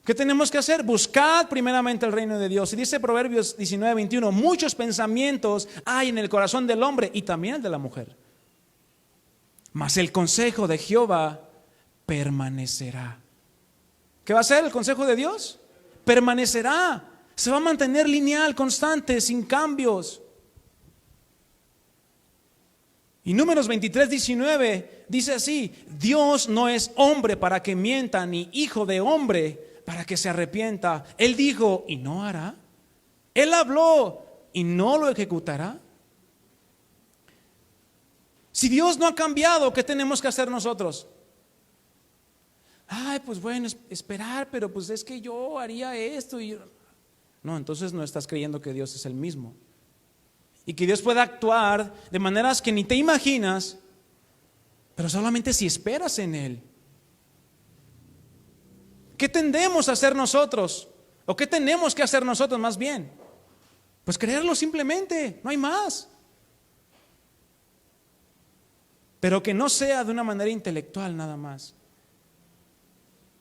¿Qué tenemos que hacer? Buscad primeramente el reino de Dios. Y dice Proverbios 19:21, muchos pensamientos hay en el corazón del hombre y también el de la mujer. Mas el consejo de Jehová permanecerá. ¿Qué va a hacer el consejo de Dios? Permanecerá. Se va a mantener lineal, constante, sin cambios. Y Números 23:19 dice así: Dios no es hombre para que mienta, ni hijo de hombre para que se arrepienta. Él dijo y no hará. Él habló y no lo ejecutará. Si Dios no ha cambiado, ¿qué tenemos que hacer nosotros? Ay, pues bueno, esperar, pero pues es que yo haría esto y... No, entonces no estás creyendo que Dios es el mismo. Y que Dios pueda actuar de maneras que ni te imaginas, pero solamente si esperas en Él. ¿Qué tendemos a hacer nosotros? ¿O qué tenemos que hacer nosotros más bien? Pues creerlo simplemente, no hay más. Pero que no sea de una manera intelectual nada más.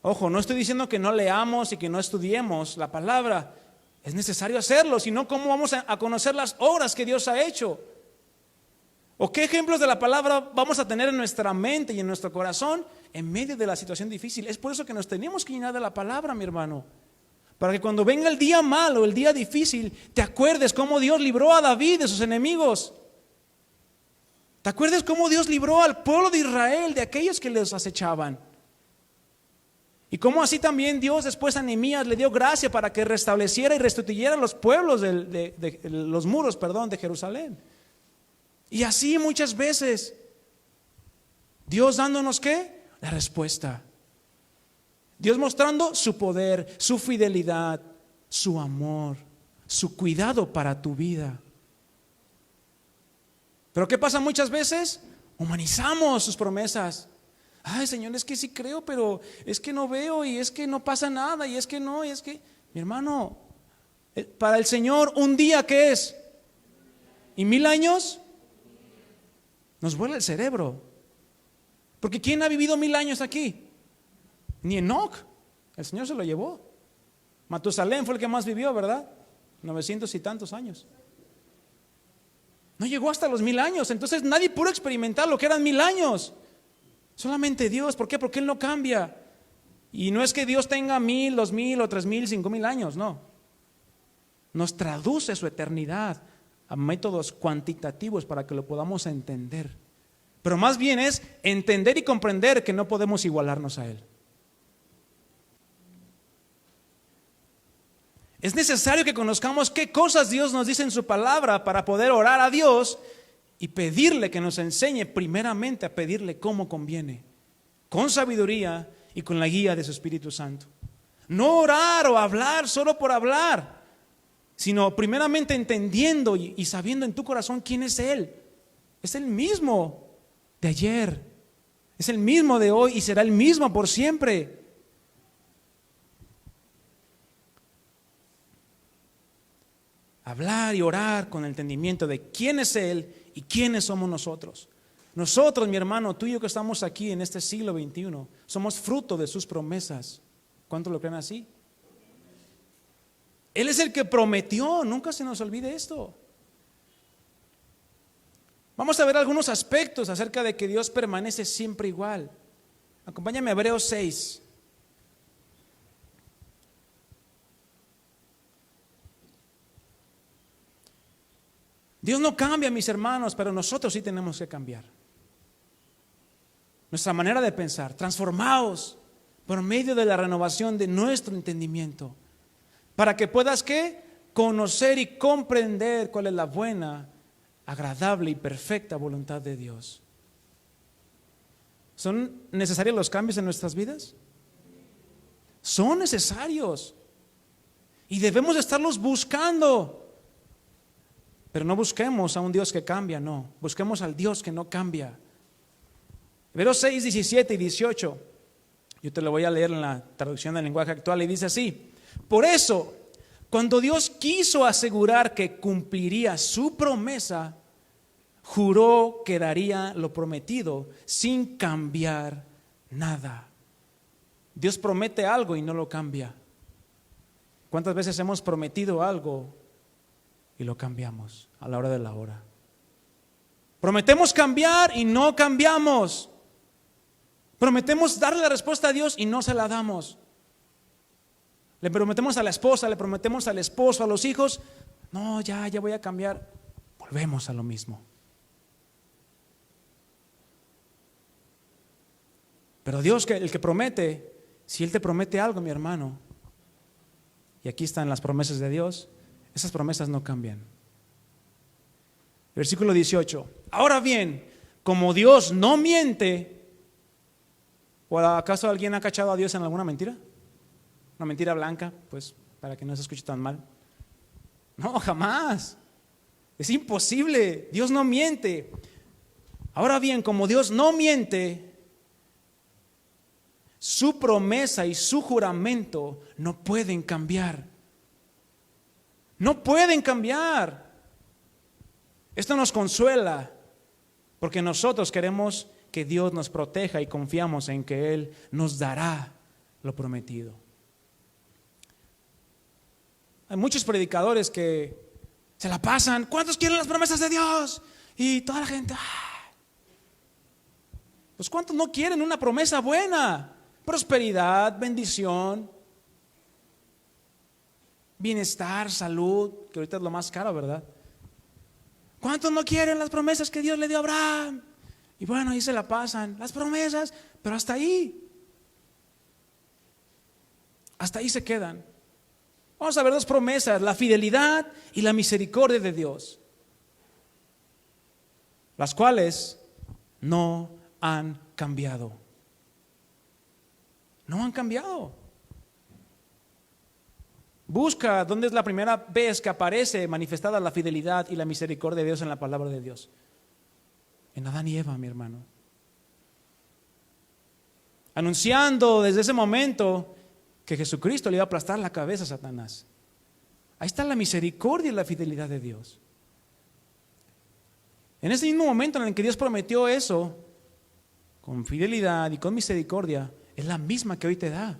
Ojo, no estoy diciendo que no leamos y que no estudiemos la palabra. Es necesario hacerlo, si no, ¿cómo vamos a conocer las obras que Dios ha hecho? ¿O qué ejemplos de la palabra vamos a tener en nuestra mente y en nuestro corazón en medio de la situación difícil? Es por eso que nos tenemos que llenar de la palabra, mi hermano. Para que cuando venga el día malo, el día difícil, te acuerdes cómo Dios libró a David de sus enemigos. ¿Te acuerdas cómo Dios libró al pueblo de Israel de aquellos que les acechaban? Y cómo así también Dios después a Nehemías le dio gracia para que restableciera y restituyera los pueblos los muros de Jerusalén. Y así muchas veces Dios dándonos ¿qué? La respuesta. Dios mostrando su poder, su fidelidad, su amor, su cuidado para tu vida. Pero ¿qué pasa muchas veces? Humanizamos sus promesas. Ay, Señor, es que sí creo, pero es que no veo y es que no pasa nada y es que no, y es que... Mi hermano, para el Señor un día ¿qué es? ¿Y 1000 años? Nos vuela el cerebro. Porque ¿quién ha vivido 1000 años aquí? Ni Enoc, el Señor se lo llevó. Matusalén fue el que más vivió, ¿verdad? 900 y tantos años. No llegó hasta los 1000 años. Entonces nadie pudo experimentar lo que eran 1000 años. Solamente Dios. ¿Por qué? Porque Él no cambia. Y no es que Dios tenga 1000, 2000 o 3000, 5000 años, no. Nos traduce su eternidad a métodos cuantitativos para que lo podamos entender. Pero más bien es entender y comprender que no podemos igualarnos a Él. Es necesario que conozcamos qué cosas Dios nos dice en su palabra para poder orar a Dios y pedirle que nos enseñe primeramente a pedirle cómo conviene, con sabiduría y con la guía de su Espíritu Santo. No orar o hablar solo por hablar, sino primeramente entendiendo y sabiendo en tu corazón quién es Él. Es el mismo de ayer, es el mismo de hoy y será el mismo por siempre. Hablar y orar con el entendimiento de quién es Él y quiénes somos nosotros. Nosotros, mi hermano, tú y yo que estamos aquí en este siglo XXI, somos fruto de sus promesas. ¿Cuántos lo creen así? Él es el que prometió, nunca se nos olvide esto. Vamos a ver algunos aspectos acerca de que Dios permanece siempre igual. Acompáñame a Hebreos 6. Dios no cambia, mis hermanos, pero nosotros sí tenemos que cambiar. Nuestra manera de pensar, transformados por medio de la renovación de nuestro entendimiento, para que puedas ¿qué? Conocer y comprender cuál es la buena, agradable y perfecta voluntad de Dios. ¿Son necesarios los cambios en nuestras vidas? Son necesarios y debemos estarlos buscando. Pero no busquemos a un Dios que cambia, no. Busquemos al Dios que no cambia. Hebreos 6, 17 y 18. Yo te lo voy a leer en la traducción del lenguaje actual y dice así: por eso, cuando Dios quiso asegurar que cumpliría su promesa, juró que daría lo prometido sin cambiar nada. Dios promete algo y no lo cambia. ¿Cuántas veces hemos prometido algo y lo cambiamos a la hora de la hora? Prometemos cambiar y no cambiamos. Prometemos darle la respuesta a Dios y no se la damos. Le prometemos a la esposa, le prometemos al esposo, a los hijos, no, ya voy a cambiar. Volvemos a lo mismo. Pero Dios, el que promete, si Él te promete algo, mi hermano, y aquí están las promesas de Dios, esas promesas no cambian. Versículo 18. Ahora bien, como Dios no miente, ¿o acaso alguien ha cachado a Dios en alguna mentira? Una mentira blanca, pues, para que no se escuche tan mal. No, jamás. Es imposible. Dios no miente. Ahora bien, como Dios no miente, su promesa y su juramento no pueden cambiar. No pueden cambiar. Esto nos consuela porque nosotros queremos que Dios nos proteja y confiamos en que Él nos dará lo prometido. Hay muchos predicadores que se la pasan, ¿cuántos quieren las promesas de Dios? Y toda la gente, pues ¿cuántos no quieren una promesa buena? Prosperidad, bendición, bienestar, salud, que ahorita es lo más caro, ¿verdad? ¿Cuántos no quieren las promesas que Dios le dio a Abraham? Y bueno, ahí se la pasan, las promesas, pero hasta ahí se quedan. Vamos a ver dos promesas, la fidelidad y la misericordia de Dios, las cuales no han cambiado. No han cambiado. Busca dónde es la primera vez que aparece manifestada la fidelidad y la misericordia de Dios en la palabra de Dios. En Adán y Eva, mi hermano. Anunciando desde ese momento que Jesucristo le iba a aplastar la cabeza a Satanás. Ahí está la misericordia y la fidelidad de Dios. En ese mismo momento en el que Dios prometió eso, con fidelidad y con misericordia, es la misma que hoy te da.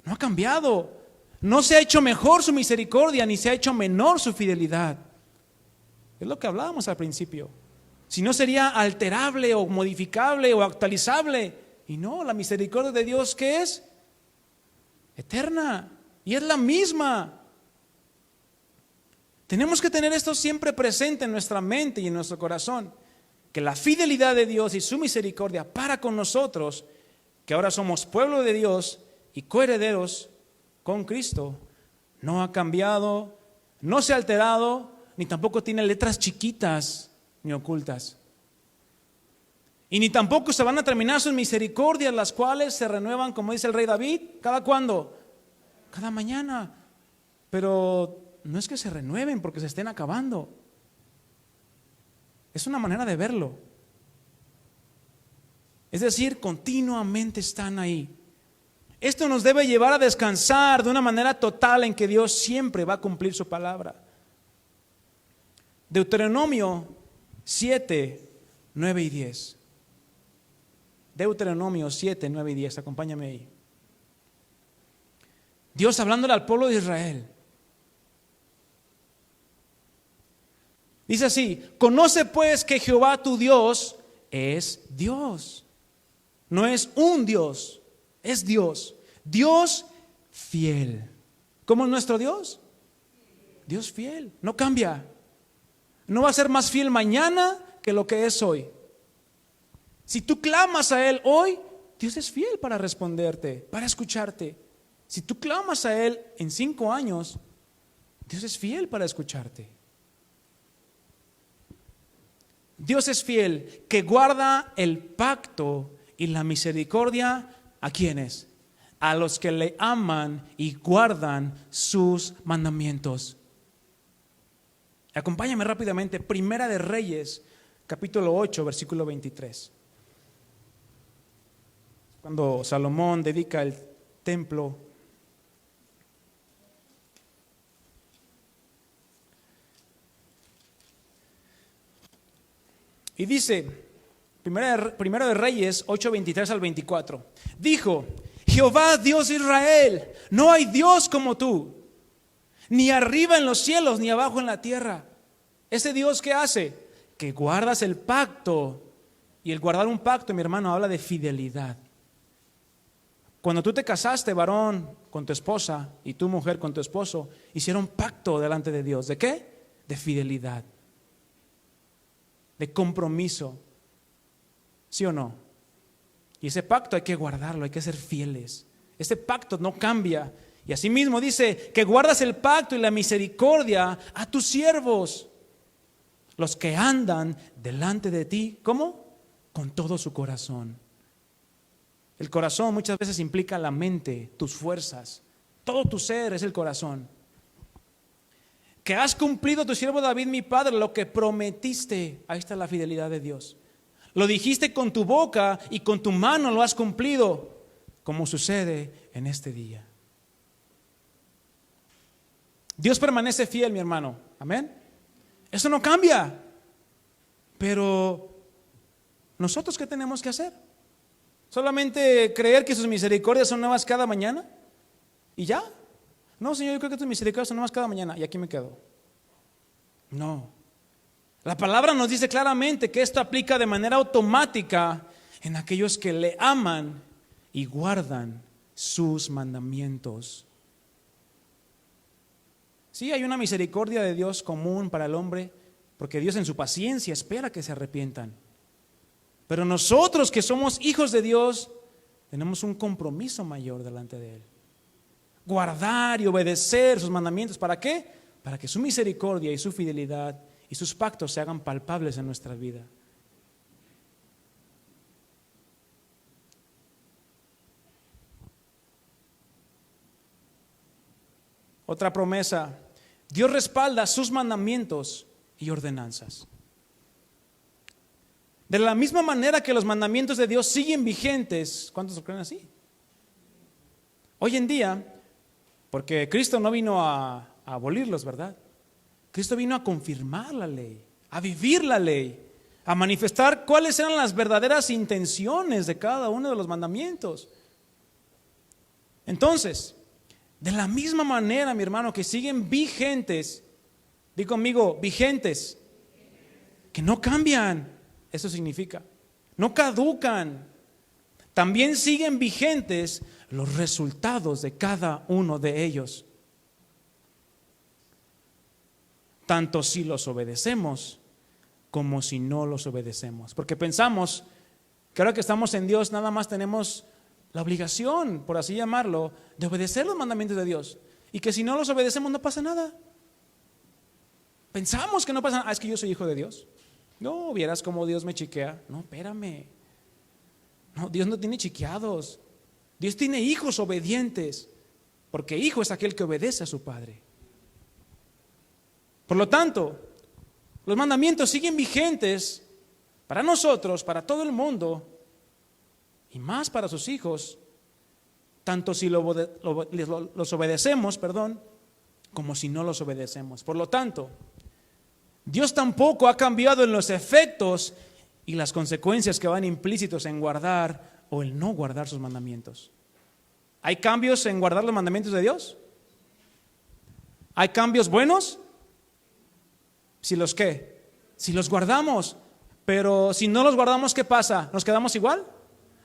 No ha cambiado. No se ha hecho mejor su misericordia, ni se ha hecho menor su fidelidad. Es lo que hablábamos al principio. Si no, sería alterable o modificable o actualizable. Y no, la misericordia de Dios, ¿qué es? Eterna. Y es la misma. Tenemos que tener esto siempre presente en nuestra mente y en nuestro corazón. Que la fidelidad de Dios y su misericordia para con nosotros, que ahora somos pueblo de Dios y coherederos con Cristo, no ha cambiado, no se ha alterado, ni tampoco tiene letras chiquitas ni ocultas. Y ni tampoco se van a terminar sus misericordias, las cuales se renuevan, como dice el rey David, ¿cada cuándo? Cada mañana. Pero no es que se renueven porque se estén acabando. Es una manera de verlo. Es decir, continuamente están ahí. Esto nos debe llevar a descansar de una manera total en que Dios siempre va a cumplir su palabra. Deuteronomio 7, 9 y 10. Deuteronomio 7, 9 y 10. Acompáñame ahí. Dios hablándole al pueblo de Israel. Dice así: conoce pues que Jehová tu Dios es Dios. No es un Dios, es Dios. Dios fiel. ¿Cómo es nuestro Dios? Dios fiel, no cambia. No va a ser más fiel mañana que lo que es hoy. Si tú clamas a Él hoy, Dios es fiel para responderte, para escucharte. Si tú clamas a Él en 5 años, Dios es fiel para escucharte. Dios es fiel, que guarda el pacto y la misericordia, ¿a quiénes? A los que le aman y guardan sus mandamientos. Acompáñame rápidamente, Primera de Reyes, capítulo 8, versículo 23. Cuando Salomón dedica el templo. Y dice, Primero de Reyes 8, 23 al 24. Dijo: Jehová Dios de Israel, no hay Dios como tú, ni arriba en los cielos, ni abajo en la tierra. Ese Dios que hace, que guardas el pacto. Y el guardar un pacto, mi hermano, habla de fidelidad. Cuando tú te casaste, varón, con tu esposa, y tu mujer con tu esposo, hicieron pacto delante de Dios. ¿De qué? De fidelidad, de compromiso. ¿Sí o no? Y ese pacto hay que guardarlo, hay que ser fieles. Ese pacto no cambia. Y asimismo dice que guardas el pacto y la misericordia a tus siervos, los que andan delante de ti. ¿Cómo? Con todo su corazón. El corazón muchas veces implica la mente, tus fuerzas, todo tu ser es el corazón. Que has cumplido, tu siervo David, mi padre, lo que prometiste. Ahí está la fidelidad de Dios. Lo dijiste con tu boca y con tu mano lo has cumplido, como sucede en este día. Dios permanece fiel, mi hermano. Amén. Eso no cambia. Pero ¿nosotros qué tenemos que hacer? ¿Solamente creer que sus misericordias son nuevas cada mañana? ¿Y ya? No, Señor, yo creo que tus misericordias son nuevas cada mañana y aquí me quedo. No. La palabra nos dice claramente que esto aplica de manera automática en aquellos que le aman y guardan sus mandamientos. Sí, hay una misericordia de Dios común para el hombre, porque Dios en su paciencia espera que se arrepientan. Pero nosotros que somos hijos de Dios, tenemos un compromiso mayor delante de Él. Guardar y obedecer sus mandamientos. ¿Para qué? Para que su misericordia y su fidelidad y sus pactos se hagan palpables en nuestra vida. Otra promesa: Dios respalda sus mandamientos y ordenanzas. De la misma manera que los mandamientos de Dios siguen vigentes. ¿Cuántos lo creen así? Hoy en día, porque Cristo no vino a abolirlos, ¿verdad? Cristo vino a confirmar la ley, a vivir la ley, a manifestar cuáles eran las verdaderas intenciones de cada uno de los mandamientos. Entonces, de la misma manera, mi hermano, que siguen vigentes, di conmigo, vigentes, que no cambian. Eso significa, no caducan. También siguen vigentes los resultados de cada uno de ellos. Tanto si los obedecemos como si no los obedecemos. Porque pensamos que ahora que estamos en Dios nada más tenemos la obligación, por así llamarlo, de obedecer los mandamientos de Dios. Y que si no los obedecemos no pasa nada. Pensamos que no pasa nada. Es que yo soy hijo de Dios. No, vieras cómo Dios me chiquea. No, espérame. No, Dios no tiene chiqueados. Dios tiene hijos obedientes, porque hijo es aquel que obedece a su padre. Por lo tanto, los mandamientos siguen vigentes para nosotros, para todo el mundo, y más para sus hijos, tanto si los obedecemos, como si no los obedecemos. Por lo tanto, Dios tampoco ha cambiado en los efectos y las consecuencias que van implícitos en guardar o el no guardar sus mandamientos. ¿Hay cambios en guardar los mandamientos de Dios? ¿Hay cambios buenos? Si los guardamos. Pero si no los guardamos, ¿qué pasa? ¿Nos quedamos igual?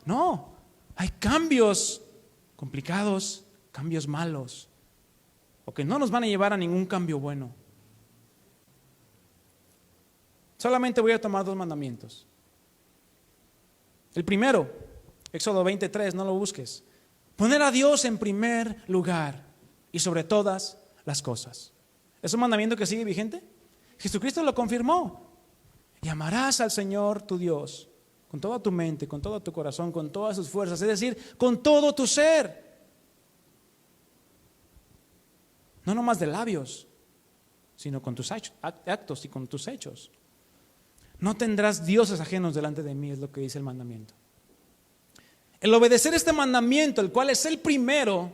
No, hay cambios complicados, cambios malos, o que no nos van a llevar a ningún cambio bueno. Solamente voy a tomar 2 mandamientos. El primero, Éxodo 23, no lo busques. Poner a Dios en primer lugar y sobre todas las cosas. ¿Es un mandamiento que sigue vigente? Jesucristo lo confirmó. Y amarás al Señor tu Dios con toda tu mente, con todo tu corazón, con todas tus fuerzas, es decir, con todo tu ser. No nomás de labios, sino con tus actos y con tus hechos. No tendrás dioses ajenos delante de mí, es lo que dice el mandamiento. El obedecer este mandamiento, el cual es el primero,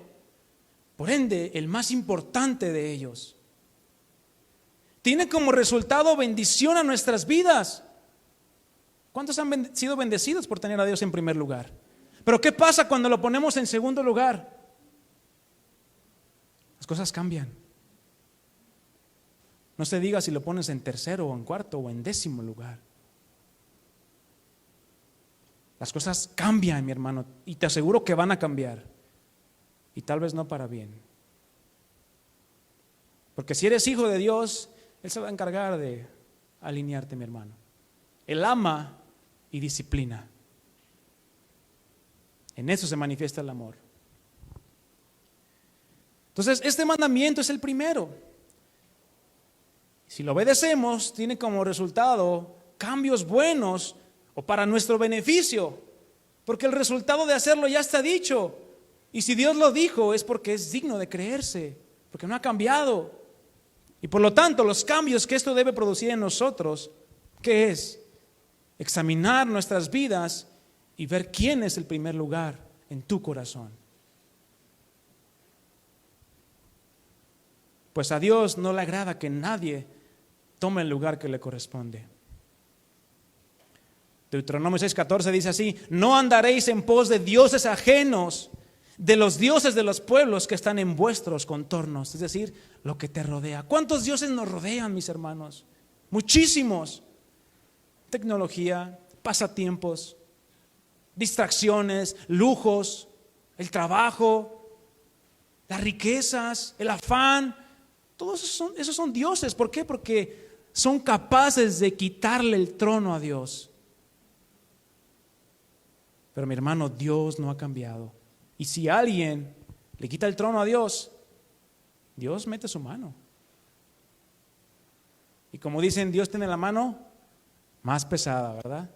por ende, el más importante de ellos, tiene como resultado bendición a nuestras vidas. ¿Cuántos han sido bendecidos por tener a Dios en primer lugar? Pero ¿qué pasa cuando lo ponemos en segundo lugar? Las cosas cambian. No se diga si lo pones en tercero o en cuarto o en décimo lugar. Las cosas cambian, mi hermano, y te aseguro que van a cambiar. y tal vez no para bien. Porque si eres hijo de Dios, Él se va a encargar de alinearte, mi hermano. Él ama y disciplina. En eso se manifiesta el amor. Entonces, este mandamiento es el primero. Si lo obedecemos, tiene como resultado cambios buenos o para nuestro beneficio, porque el resultado de hacerlo ya está dicho. Y si Dios lo dijo, es porque es digno de creerse, porque no ha cambiado. Y por lo tanto, los cambios que esto debe producir en nosotros, ¿qué es? Examinar nuestras vidas y ver quién es el primer lugar en tu corazón. Pues a Dios no le agrada que nadie tome el lugar que le corresponde. Deuteronomio 6:14 dice así: no andaréis en pos de dioses ajenos, de los dioses de los pueblos que están en vuestros contornos, es decir, lo que te rodea. ¿Cuántos dioses nos rodean, mis hermanos? Muchísimos. Tecnología, pasatiempos, distracciones, lujos, el trabajo, las riquezas, el afán. Todos esos son dioses. ¿Por qué? Porque son capaces de quitarle el trono a Dios. Pero mi hermano, Dios no ha cambiado. Y si alguien le quita el trono a Dios, Dios mete su mano. Y como dicen, Dios tiene la mano más pesada, ¿verdad?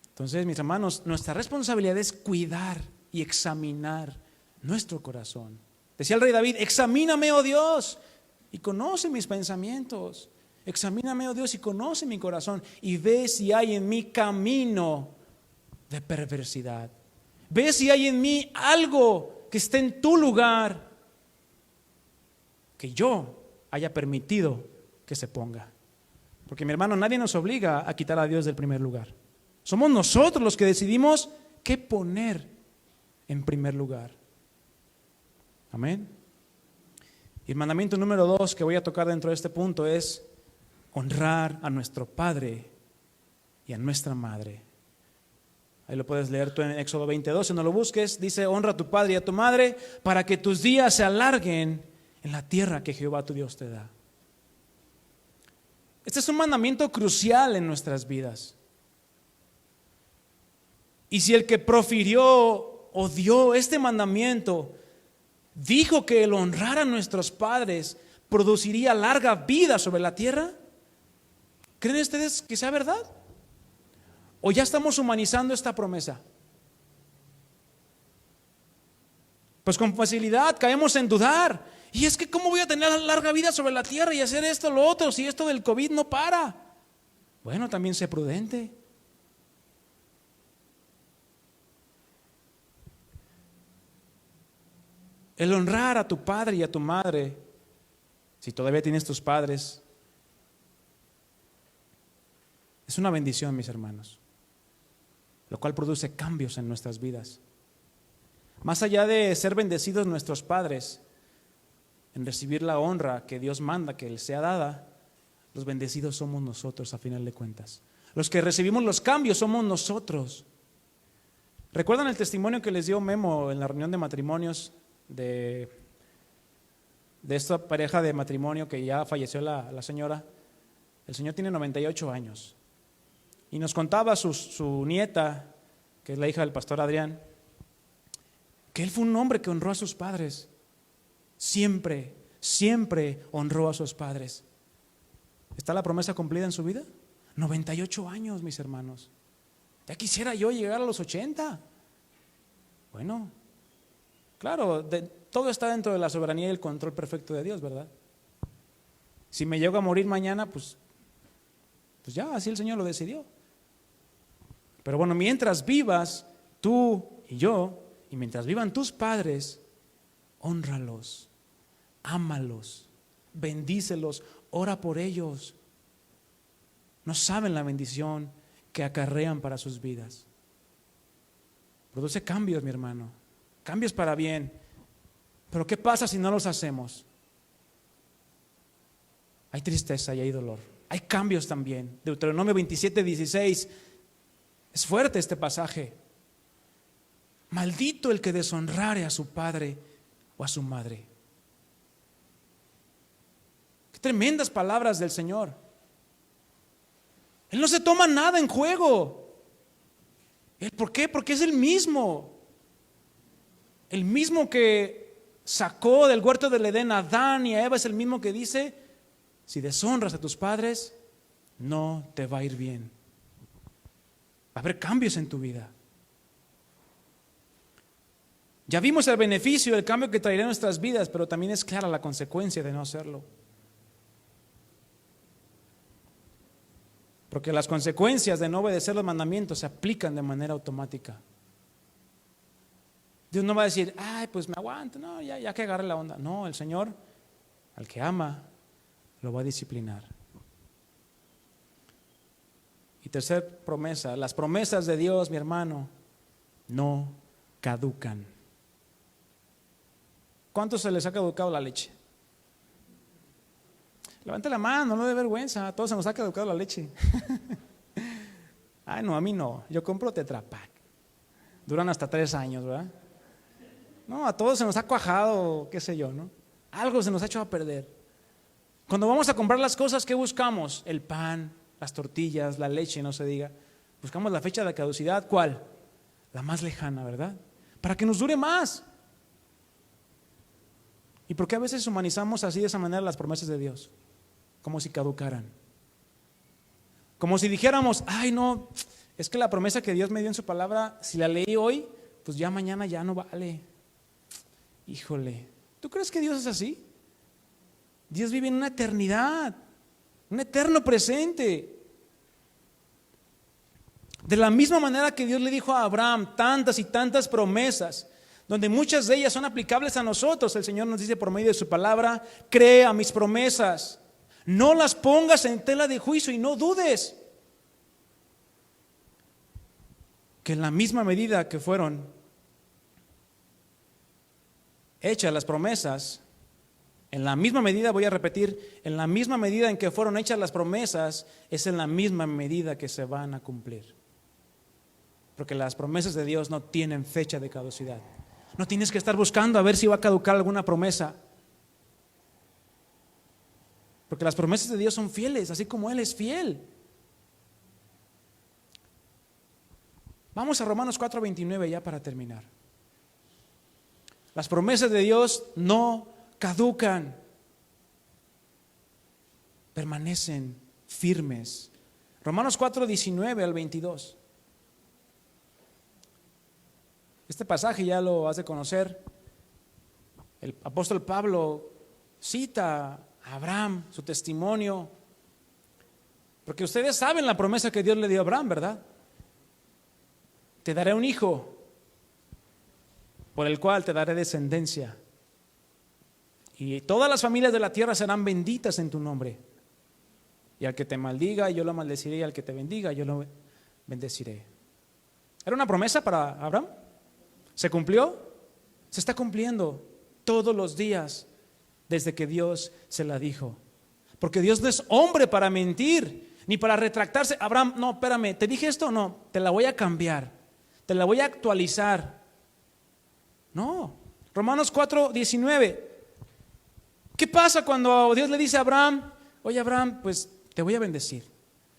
Entonces, mis hermanos, nuestra responsabilidad es cuidar y examinar nuestro corazón. Decía el rey David: examíname, oh Dios, y conoce mis pensamientos. Examíname, oh Dios, y conoce mi corazón, y ve si hay en mí camino de perversidad. Ve si hay en mí algo que esté en tu lugar, que yo haya permitido que se ponga. Porque mi hermano, nadie nos obliga a quitar a Dios del primer lugar. Somos nosotros los que decidimos qué poner en primer lugar. Amén. Y el mandamiento número 2 que voy a tocar dentro de este punto es honrar a nuestro padre y a nuestra madre. Ahí lo puedes leer tú en Éxodo 22, si no lo busques. Dice: honra a tu padre y a tu madre para que tus días se alarguen en la tierra que Jehová tu Dios te da. Este es un mandamiento crucial en nuestras vidas. Y si el que profirió o dio este mandamiento dijo que el honrar a nuestros padres produciría larga vida sobre la tierra, ¿creen ustedes que sea verdad? ¿O ya estamos humanizando esta promesa? Pues con facilidad caemos en dudar. Y es que ¿cómo voy a tener larga vida sobre la tierra y hacer esto, lo otro, si esto del COVID no para? Bueno, también sé prudente. El honrar a tu padre y a tu madre, si todavía tienes tus padres, es una bendición, mis hermanos, lo cual produce cambios en nuestras vidas. Más allá de ser bendecidos nuestros padres en recibir la honra que Dios manda que les sea dada, los bendecidos somos nosotros a final de cuentas. Los que recibimos los cambios somos nosotros. ¿Recuerdan el testimonio que les dio Memo en la reunión de matrimonios de esta pareja de matrimonio que ya falleció la señora? El señor tiene 98 años y nos contaba su nieta, que es la hija del pastor Adrián, que él fue un hombre que honró a sus padres. Siempre honró a sus padres. ¿Está la promesa cumplida en su vida? 98 años, mis hermanos. Ya quisiera yo llegar a los 80. Bueno, claro, todo está dentro de la soberanía y el control perfecto de Dios, ¿verdad? Si me llego a morir mañana, pues ya, así el Señor lo decidió. Pero bueno, mientras vivas tú y yo, y mientras vivan tus padres, hónralos, ámalos, bendícelos, ora por ellos. No saben la bendición que acarrean para sus vidas. Produce cambios, mi hermano, cambios para bien. Pero ¿qué pasa si no los hacemos? Hay tristeza y hay dolor. Hay cambios también. Deuteronomio 27:16. Es fuerte este pasaje. Maldito el que deshonrare a su padre o a su madre. Qué tremendas palabras del Señor. Él no se toma nada en juego. ¿Por qué? Porque es el mismo. El mismo que sacó del huerto del Edén a Adán y a Eva es el mismo que dice: si deshonras a tus padres, no te va a ir bien. Va a haber cambios en tu vida. Ya vimos el beneficio, el cambio que traerá en nuestras vidas, pero también es clara la consecuencia de no hacerlo. Porque las consecuencias de no obedecer los mandamientos se aplican de manera automática. Dios no va a decir: ay, pues me aguanto, no, ya que agarre la onda. No, el Señor, al que ama, lo va a disciplinar. Y tercera promesa: las promesas de Dios, mi hermano, no caducan. ¿Cuántos se les ha caducado la leche? Levante la mano, no de vergüenza, a todos se nos ha caducado la leche. Ay, no, a mí no, yo compro Tetra Pak. Duran hasta 3 años, ¿verdad? No, a todos se nos ha cuajado, qué sé yo, ¿no? Algo se nos ha hecho a perder. Cuando vamos a comprar las cosas, ¿qué buscamos? El pan, las tortillas, la leche, no se diga. Buscamos la fecha de caducidad, ¿cuál? La más lejana, ¿verdad? Para que nos dure más. ¿Y por qué a veces humanizamos así de esa manera las promesas de Dios? Como si caducaran. Como si dijéramos: ay, no, es que la promesa que Dios me dio en su palabra, si la leí hoy, pues ya mañana ya no vale. Híjole, ¿tú crees que Dios es así? Dios vive en una eternidad, un eterno presente. De la misma manera que Dios le dijo a Abraham tantas y tantas promesas, donde muchas de ellas son aplicables a nosotros, el Señor nos dice por medio de su palabra: cree a mis promesas, no las pongas en tela de juicio y no dudes. Que en la misma medida que fueron hechas las promesas, en la misma medida, voy a repetir, en la misma medida en que fueron hechas las promesas, es en la misma medida que se van a cumplir. Porque las promesas de Dios no tienen fecha de caducidad. No tienes que estar buscando a ver si va a caducar alguna promesa. Porque las promesas de Dios son fieles, así como Él es fiel. Vamos a Romanos 4:29 ya para terminar. Las promesas de Dios no caducan, permanecen firmes. Romanos 4:19 al 22. Este pasaje ya lo has de conocer. El apóstol Pablo cita a Abraham, su testimonio, porque ustedes saben la promesa que Dios le dio a Abraham, ¿verdad? Te daré un hijo, por el cual te daré descendencia, y todas las familias de la tierra serán benditas en tu nombre. Y al que te maldiga, yo lo maldeciré, y al que te bendiga, yo lo bendeciré. ¿Era una promesa para Abraham? ¿Se cumplió? Se está cumpliendo todos los días desde que Dios se la dijo. Porque Dios no es hombre para mentir, ni para retractarse. Abraham, no, espérame, ¿te dije esto? No, te la voy a cambiar, te la voy a actualizar. No. Romanos 4:19. ¿Qué pasa cuando Dios le dice a Abraham: oye Abraham, pues te voy a bendecir,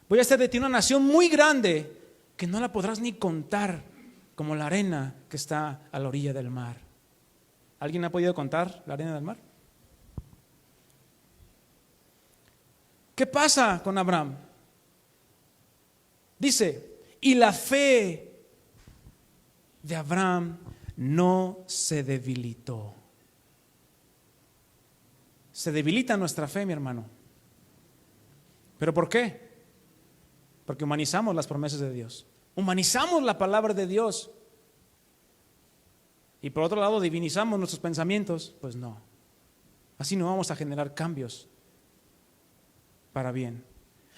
voy a hacer de ti una nación muy grande que no la podrás ni contar, como la arena que está a la orilla del mar? ¿Alguien ha podido contar la arena del mar? ¿Qué pasa con Abraham? Dice: y la fe de Abraham no se debilitó. Se debilita nuestra fe, mi hermano. ¿Pero por qué? Porque humanizamos las promesas de Dios, humanizamos la palabra de Dios, y por otro lado divinizamos nuestros pensamientos. Pues no, así no vamos a generar cambios para bien.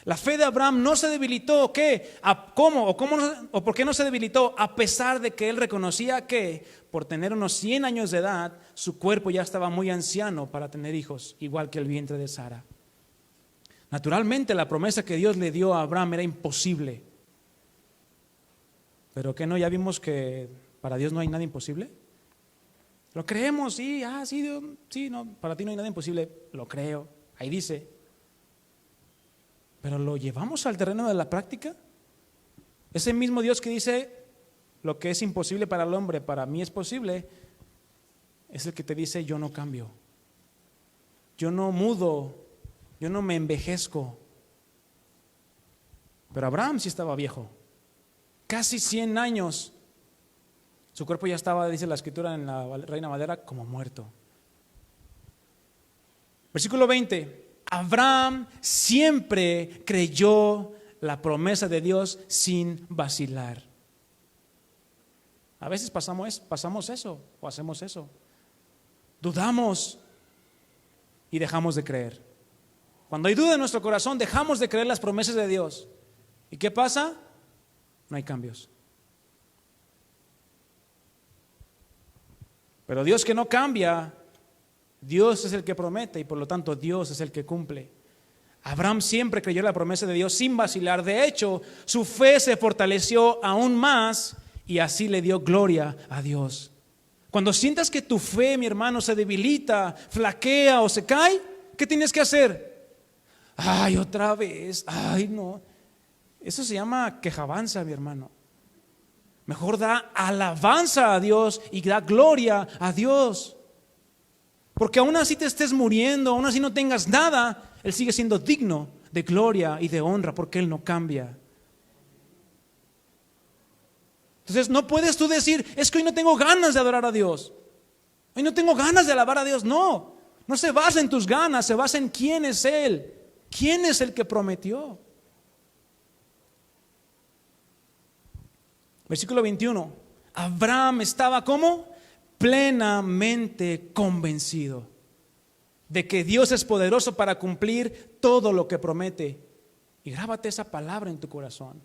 La fe de Abraham no se debilitó. ¿Qué? ¿Cómo? ¿O por qué no se debilitó? A pesar de que él reconocía que por tener unos 100 años de edad, su cuerpo ya estaba muy anciano para tener hijos, igual que el vientre de Sara. Naturalmente la promesa que Dios le dio a Abraham era imposible. Pero que no, ya vimos que ¿Para Dios no hay nada imposible? Lo creemos, sí, sí, Dios, sí, no, para ti no hay nada imposible, lo creo, ahí dice. Pero ¿lo llevamos al terreno de la práctica? Ese mismo Dios que dice lo que es imposible para el hombre, para mí es posible, es el que te dice yo no cambio, yo no mudo, yo no me envejezco. Pero Abraham sí estaba viejo, casi 100 años. Su cuerpo ya estaba, dice la escritura en la Reina Valera, como muerto. Versículo 20. Abraham siempre creyó la promesa de Dios sin vacilar. A veces pasamos eso o hacemos eso. Dudamos y dejamos de creer. Cuando hay duda en nuestro corazón, dejamos de creer las promesas de Dios. ¿Y qué pasa? No hay cambios. Pero Dios que no cambia, Dios es el que promete y por lo tanto Dios es el que cumple. Abraham siempre creyó la promesa de Dios sin vacilar. De hecho, su fe se fortaleció aún más y así le dio gloria a Dios. Cuando sientas que tu fe, mi hermano, se debilita, flaquea o se cae, ¿qué tienes que hacer? Ay, otra vez, ay no. Eso se llama quejabanza, mi hermano. Mejor da alabanza a Dios y da gloria a Dios. Porque aún así te estés muriendo, aún así no tengas nada, Él sigue siendo digno de gloria y de honra porque Él no cambia. Entonces no puedes tú decir, es que hoy no tengo ganas de adorar a Dios. Hoy no tengo ganas de alabar a Dios. No, no se basa en tus ganas, se basa en quién es Él. ¿Quién es el que prometió? Versículo 21. Abraham estaba ¿cómo? Plenamente convencido de que Dios es poderoso para cumplir todo lo que promete. Y grábate esa palabra en tu corazón.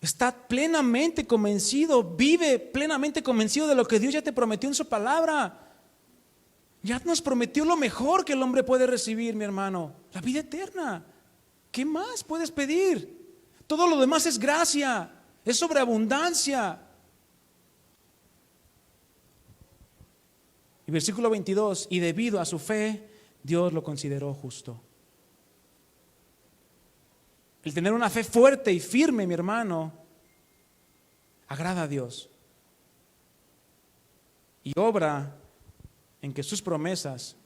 Está plenamente convencido, vive plenamente convencido de lo que Dios ya te prometió en su palabra. Ya nos prometió lo mejor que el hombre puede recibir, mi hermano, la vida eterna. ¿Qué más puedes pedir? Todo lo demás es gracia, es sobreabundancia. Y versículo 22, y debido a su fe, Dios lo consideró justo. El tener una fe fuerte y firme, mi hermano, agrada a Dios. Y obra en que sus promesas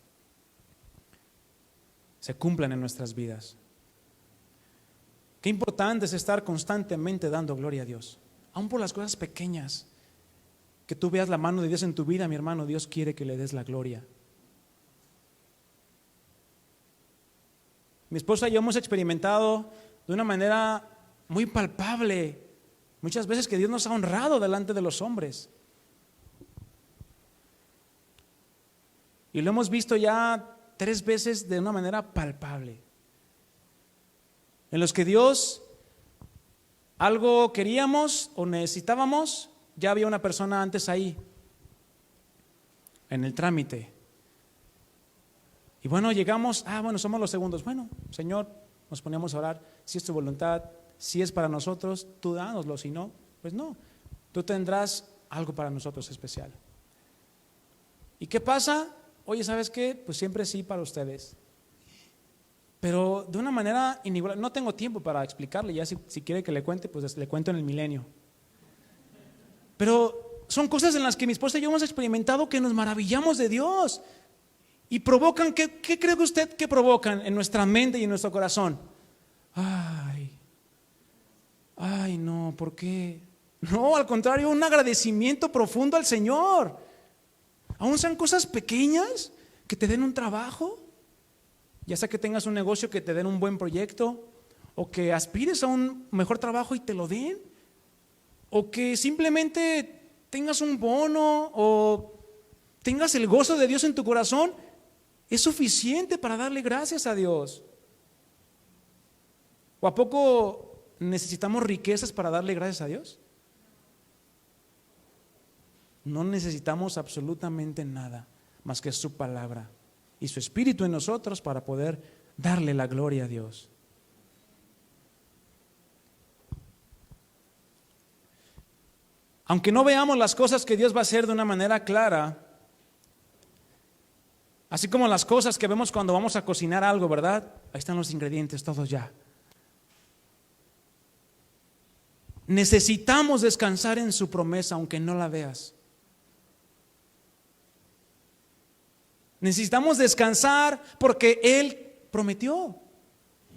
se cumplan en nuestras vidas. Qué importante es estar constantemente dando gloria a Dios, aun por las cosas pequeñas. Que tú veas la mano de Dios en tu vida, mi hermano, Dios quiere que le des la gloria. Mi esposa y yo hemos experimentado de una manera muy palpable muchas veces que Dios nos ha honrado delante de los hombres. Y lo hemos visto ya 3 veces de una manera palpable. En los que Dios algo queríamos o necesitábamos, ya había una persona antes ahí, en el trámite. Y bueno, llegamos, somos los segundos. Bueno, Señor, nos ponemos a orar, si es tu voluntad, si es para nosotros, tú dánoslo, si no, pues no. Tú tendrás algo para nosotros especial. ¿Y qué pasa? Oye, ¿sabes qué? Pues siempre sí para ustedes. Pero de una manera inigualable. No tengo tiempo para explicarle, ya si quiere que le cuente, pues le cuento en el milenio. Pero son cosas en las que mi esposa y yo hemos experimentado que nos maravillamos de Dios. Y provocan, ¿qué cree usted que provocan en nuestra mente y en nuestro corazón? Ay, no, ¿por qué? No, al contrario, un agradecimiento profundo al Señor. Aún sean cosas pequeñas que te den un trabajo, ya sea que tengas un negocio que te den un buen proyecto, o que aspires a un mejor trabajo y te lo den, o que simplemente tengas un bono o tengas el gozo de Dios en tu corazón, es suficiente para darle gracias a Dios. ¿O a poco necesitamos riquezas para darle gracias a Dios? No necesitamos absolutamente nada más que su palabra y su Espíritu en nosotros para poder darle la gloria a Dios. Aunque no veamos las cosas que Dios va a hacer de una manera clara, así como las cosas que vemos cuando vamos a cocinar algo, ¿verdad? Ahí están los ingredientes, todos ya. Necesitamos descansar en su promesa, aunque no la veas. Necesitamos descansar porque Él prometió.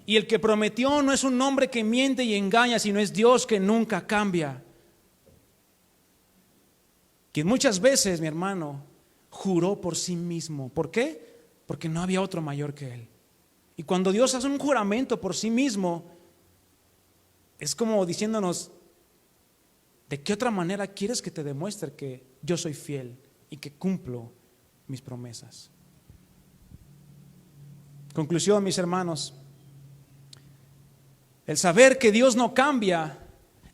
Y el que prometió no es un hombre que miente y engaña, sino es Dios que nunca cambia. Quien muchas veces, mi hermano, juró por sí mismo. ¿Por qué? Porque no había otro mayor que Él. Y cuando Dios hace un juramento por sí mismo, es como diciéndonos, ¿de qué otra manera quieres que te demuestre que yo soy fiel y que cumplo mis promesas? Conclusión, mis hermanos, el saber que Dios no cambia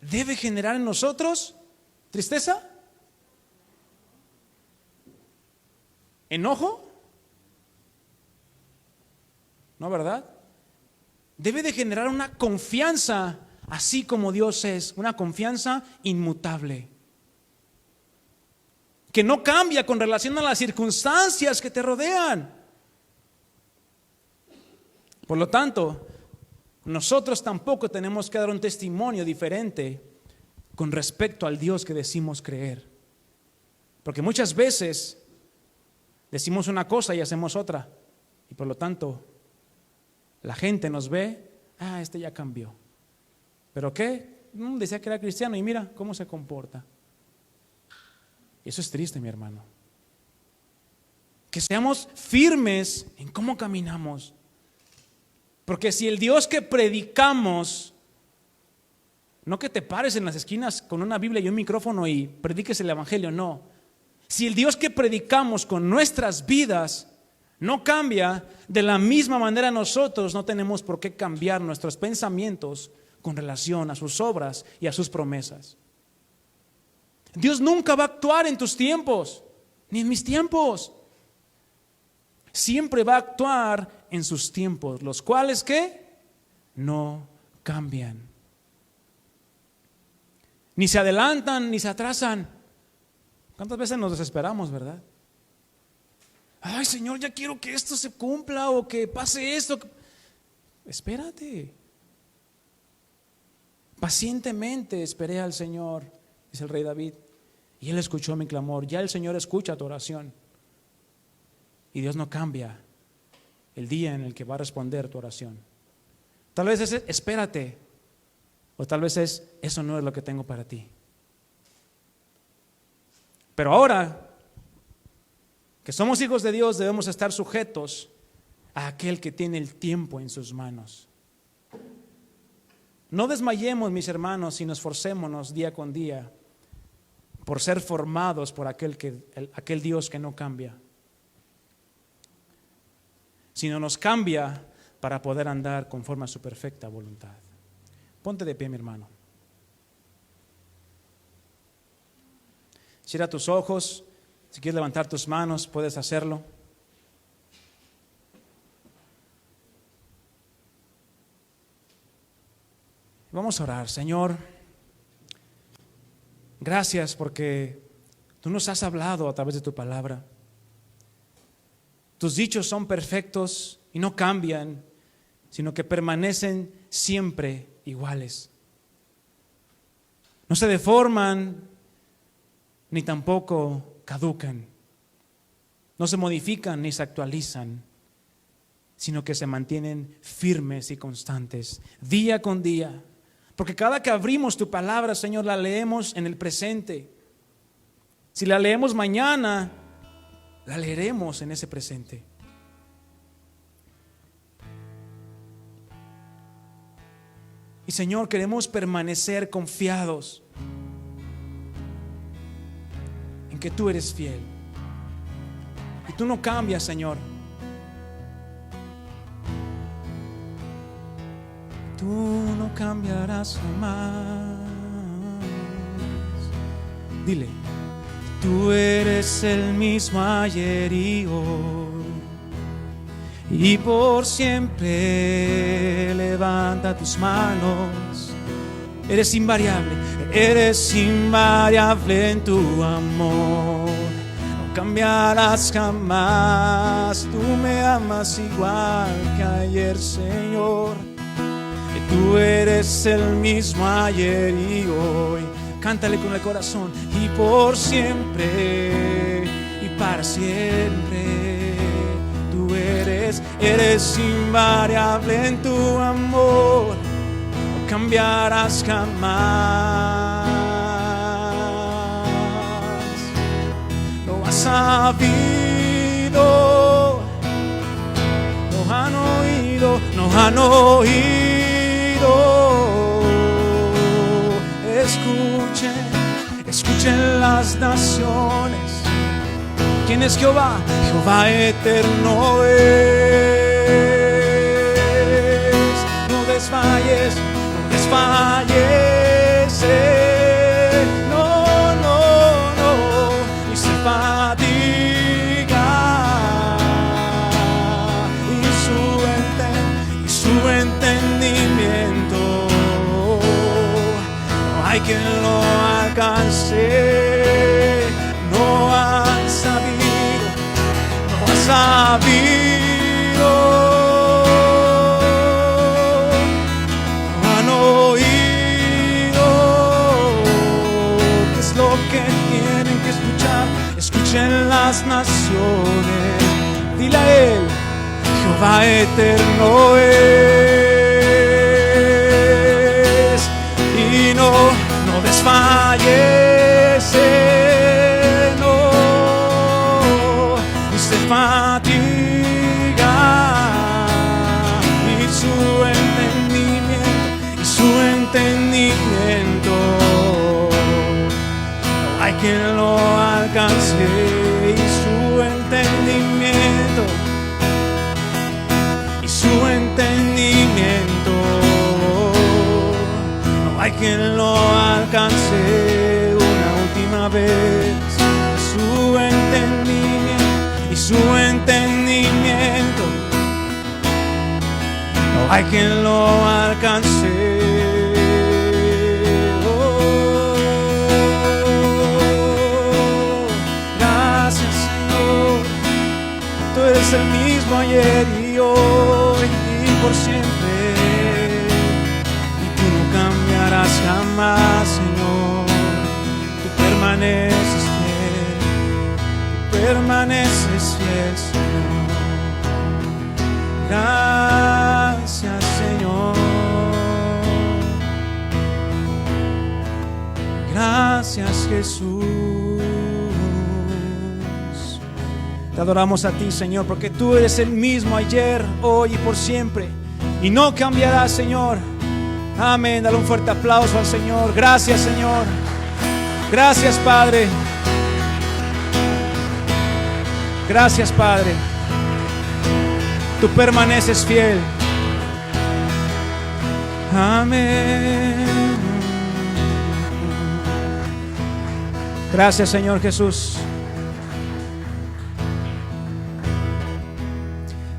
debe generar en nosotros tristeza, enojo, ¿no, verdad? Debe de generar una confianza, así como Dios es, una confianza inmutable, que no cambia con relación a las circunstancias que te rodean. Por lo tanto, nosotros tampoco tenemos que dar un testimonio diferente con respecto al Dios que decimos creer. Porque muchas veces decimos una cosa y hacemos otra. Y por lo tanto, la gente nos ve, este ya cambió. ¿Pero qué? Decía que era cristiano y mira cómo se comporta. Y eso es triste, mi hermano. Que seamos firmes en cómo caminamos. Porque si el Dios que predicamos, no que te pares en las esquinas con una Biblia y un micrófono y prediques el evangelio, no. Si el Dios que predicamos con nuestras vidas no cambia, de la misma manera nosotros no tenemos por qué cambiar nuestros pensamientos con relación a sus obras y a sus promesas. Dios nunca va a actuar en tus tiempos, ni en mis tiempos. Siempre va a actuar en sus tiempos, los cuales ¿qué? No cambian. Ni se adelantan, ni se atrasan. ¿Cuántas veces nos desesperamos, verdad? Ay, Señor, ya quiero que esto se cumpla o que pase esto. Espérate. Pacientemente esperé al Señor, dice el rey David, y Él escuchó mi clamor. Ya el Señor escucha tu oración. Y Dios no cambia el día en el que va a responder tu oración. Tal vez es espérate, o tal vez es eso no es lo que tengo para ti. Pero ahora que somos hijos de Dios, debemos estar sujetos a aquel que tiene el tiempo en sus manos. No desmayemos, mis hermanos, sino esforcémonos día con día por ser formados por aquel Dios que no cambia, sino nos cambia para poder andar conforme a su perfecta voluntad. Ponte de pie, mi hermano. Cierra tus ojos. Si quieres levantar tus manos, puedes hacerlo. Vamos a orar. Señor, gracias porque tú nos has hablado a través de tu palabra. Tus dichos son perfectos y no cambian, sino que permanecen siempre iguales. No se deforman ni tampoco caducan. No se modifican ni se actualizan, sino que se mantienen firmes y constantes día con día. Porque cada que abrimos tu palabra, Señor, la leemos en el presente. Si la leemos mañana, la leeremos en ese presente. Y Señor, queremos permanecer confiados en que tú eres fiel. Y tú no cambias, Señor. Tú no cambiarás jamás. Dile, tú eres el mismo ayer y hoy, y por siempre. Levanta tus manos. Eres invariable, eres invariable en tu amor. No cambiarás jamás, tú me amas igual que ayer, Señor. Tú eres el mismo ayer y hoy. Cántale con el corazón. Y por siempre y para siempre. Tú eres invariable en tu amor. No cambiarás jamás. Lo has sabido, no han oído, no han oído. Escuchen las naciones. ¿Quién es Jehová? Jehová eterno es. No desfalles, no desfalles. No, no, no. Y se fatiga. Y su entendimiento hay quien lo alcance. No han sabido, no han sabido, no han oído qué es lo que tienen que escuchar. Escuchen las naciones, dile a él, Jehová eterno es. Y no desfallece, no, y se fatiga, y su entendimiento, hay quien lo alcance, y su entendimiento, hay quien lo alcance una última vez. Su entendimiento, no hay quien lo alcance. Oh, gracias, Señor, tú eres el mismo ayer y hoy y por siempre. Jamás, Señor, tú permaneces fiel, Señor. Gracias, Señor. Gracias, Jesús. Te adoramos a ti, Señor, porque tú eres el mismo ayer, hoy y por siempre, y no cambiarás, Señor. Amén. Dale un fuerte aplauso al Señor. Gracias, Señor. Gracias, Padre. Gracias, Padre. Tú permaneces fiel. Amén. Gracias, Señor Jesús.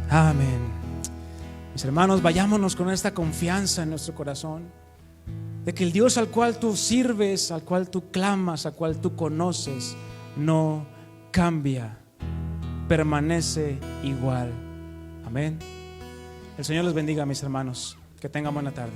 Amén. Mis hermanos, vayámonos con esta confianza en nuestro corazón de que el Dios al cual tú sirves, al cual tú clamas, al cual tú conoces, no cambia, permanece igual. Amén. El Señor les bendiga, mis hermanos. Que tengan buena tarde.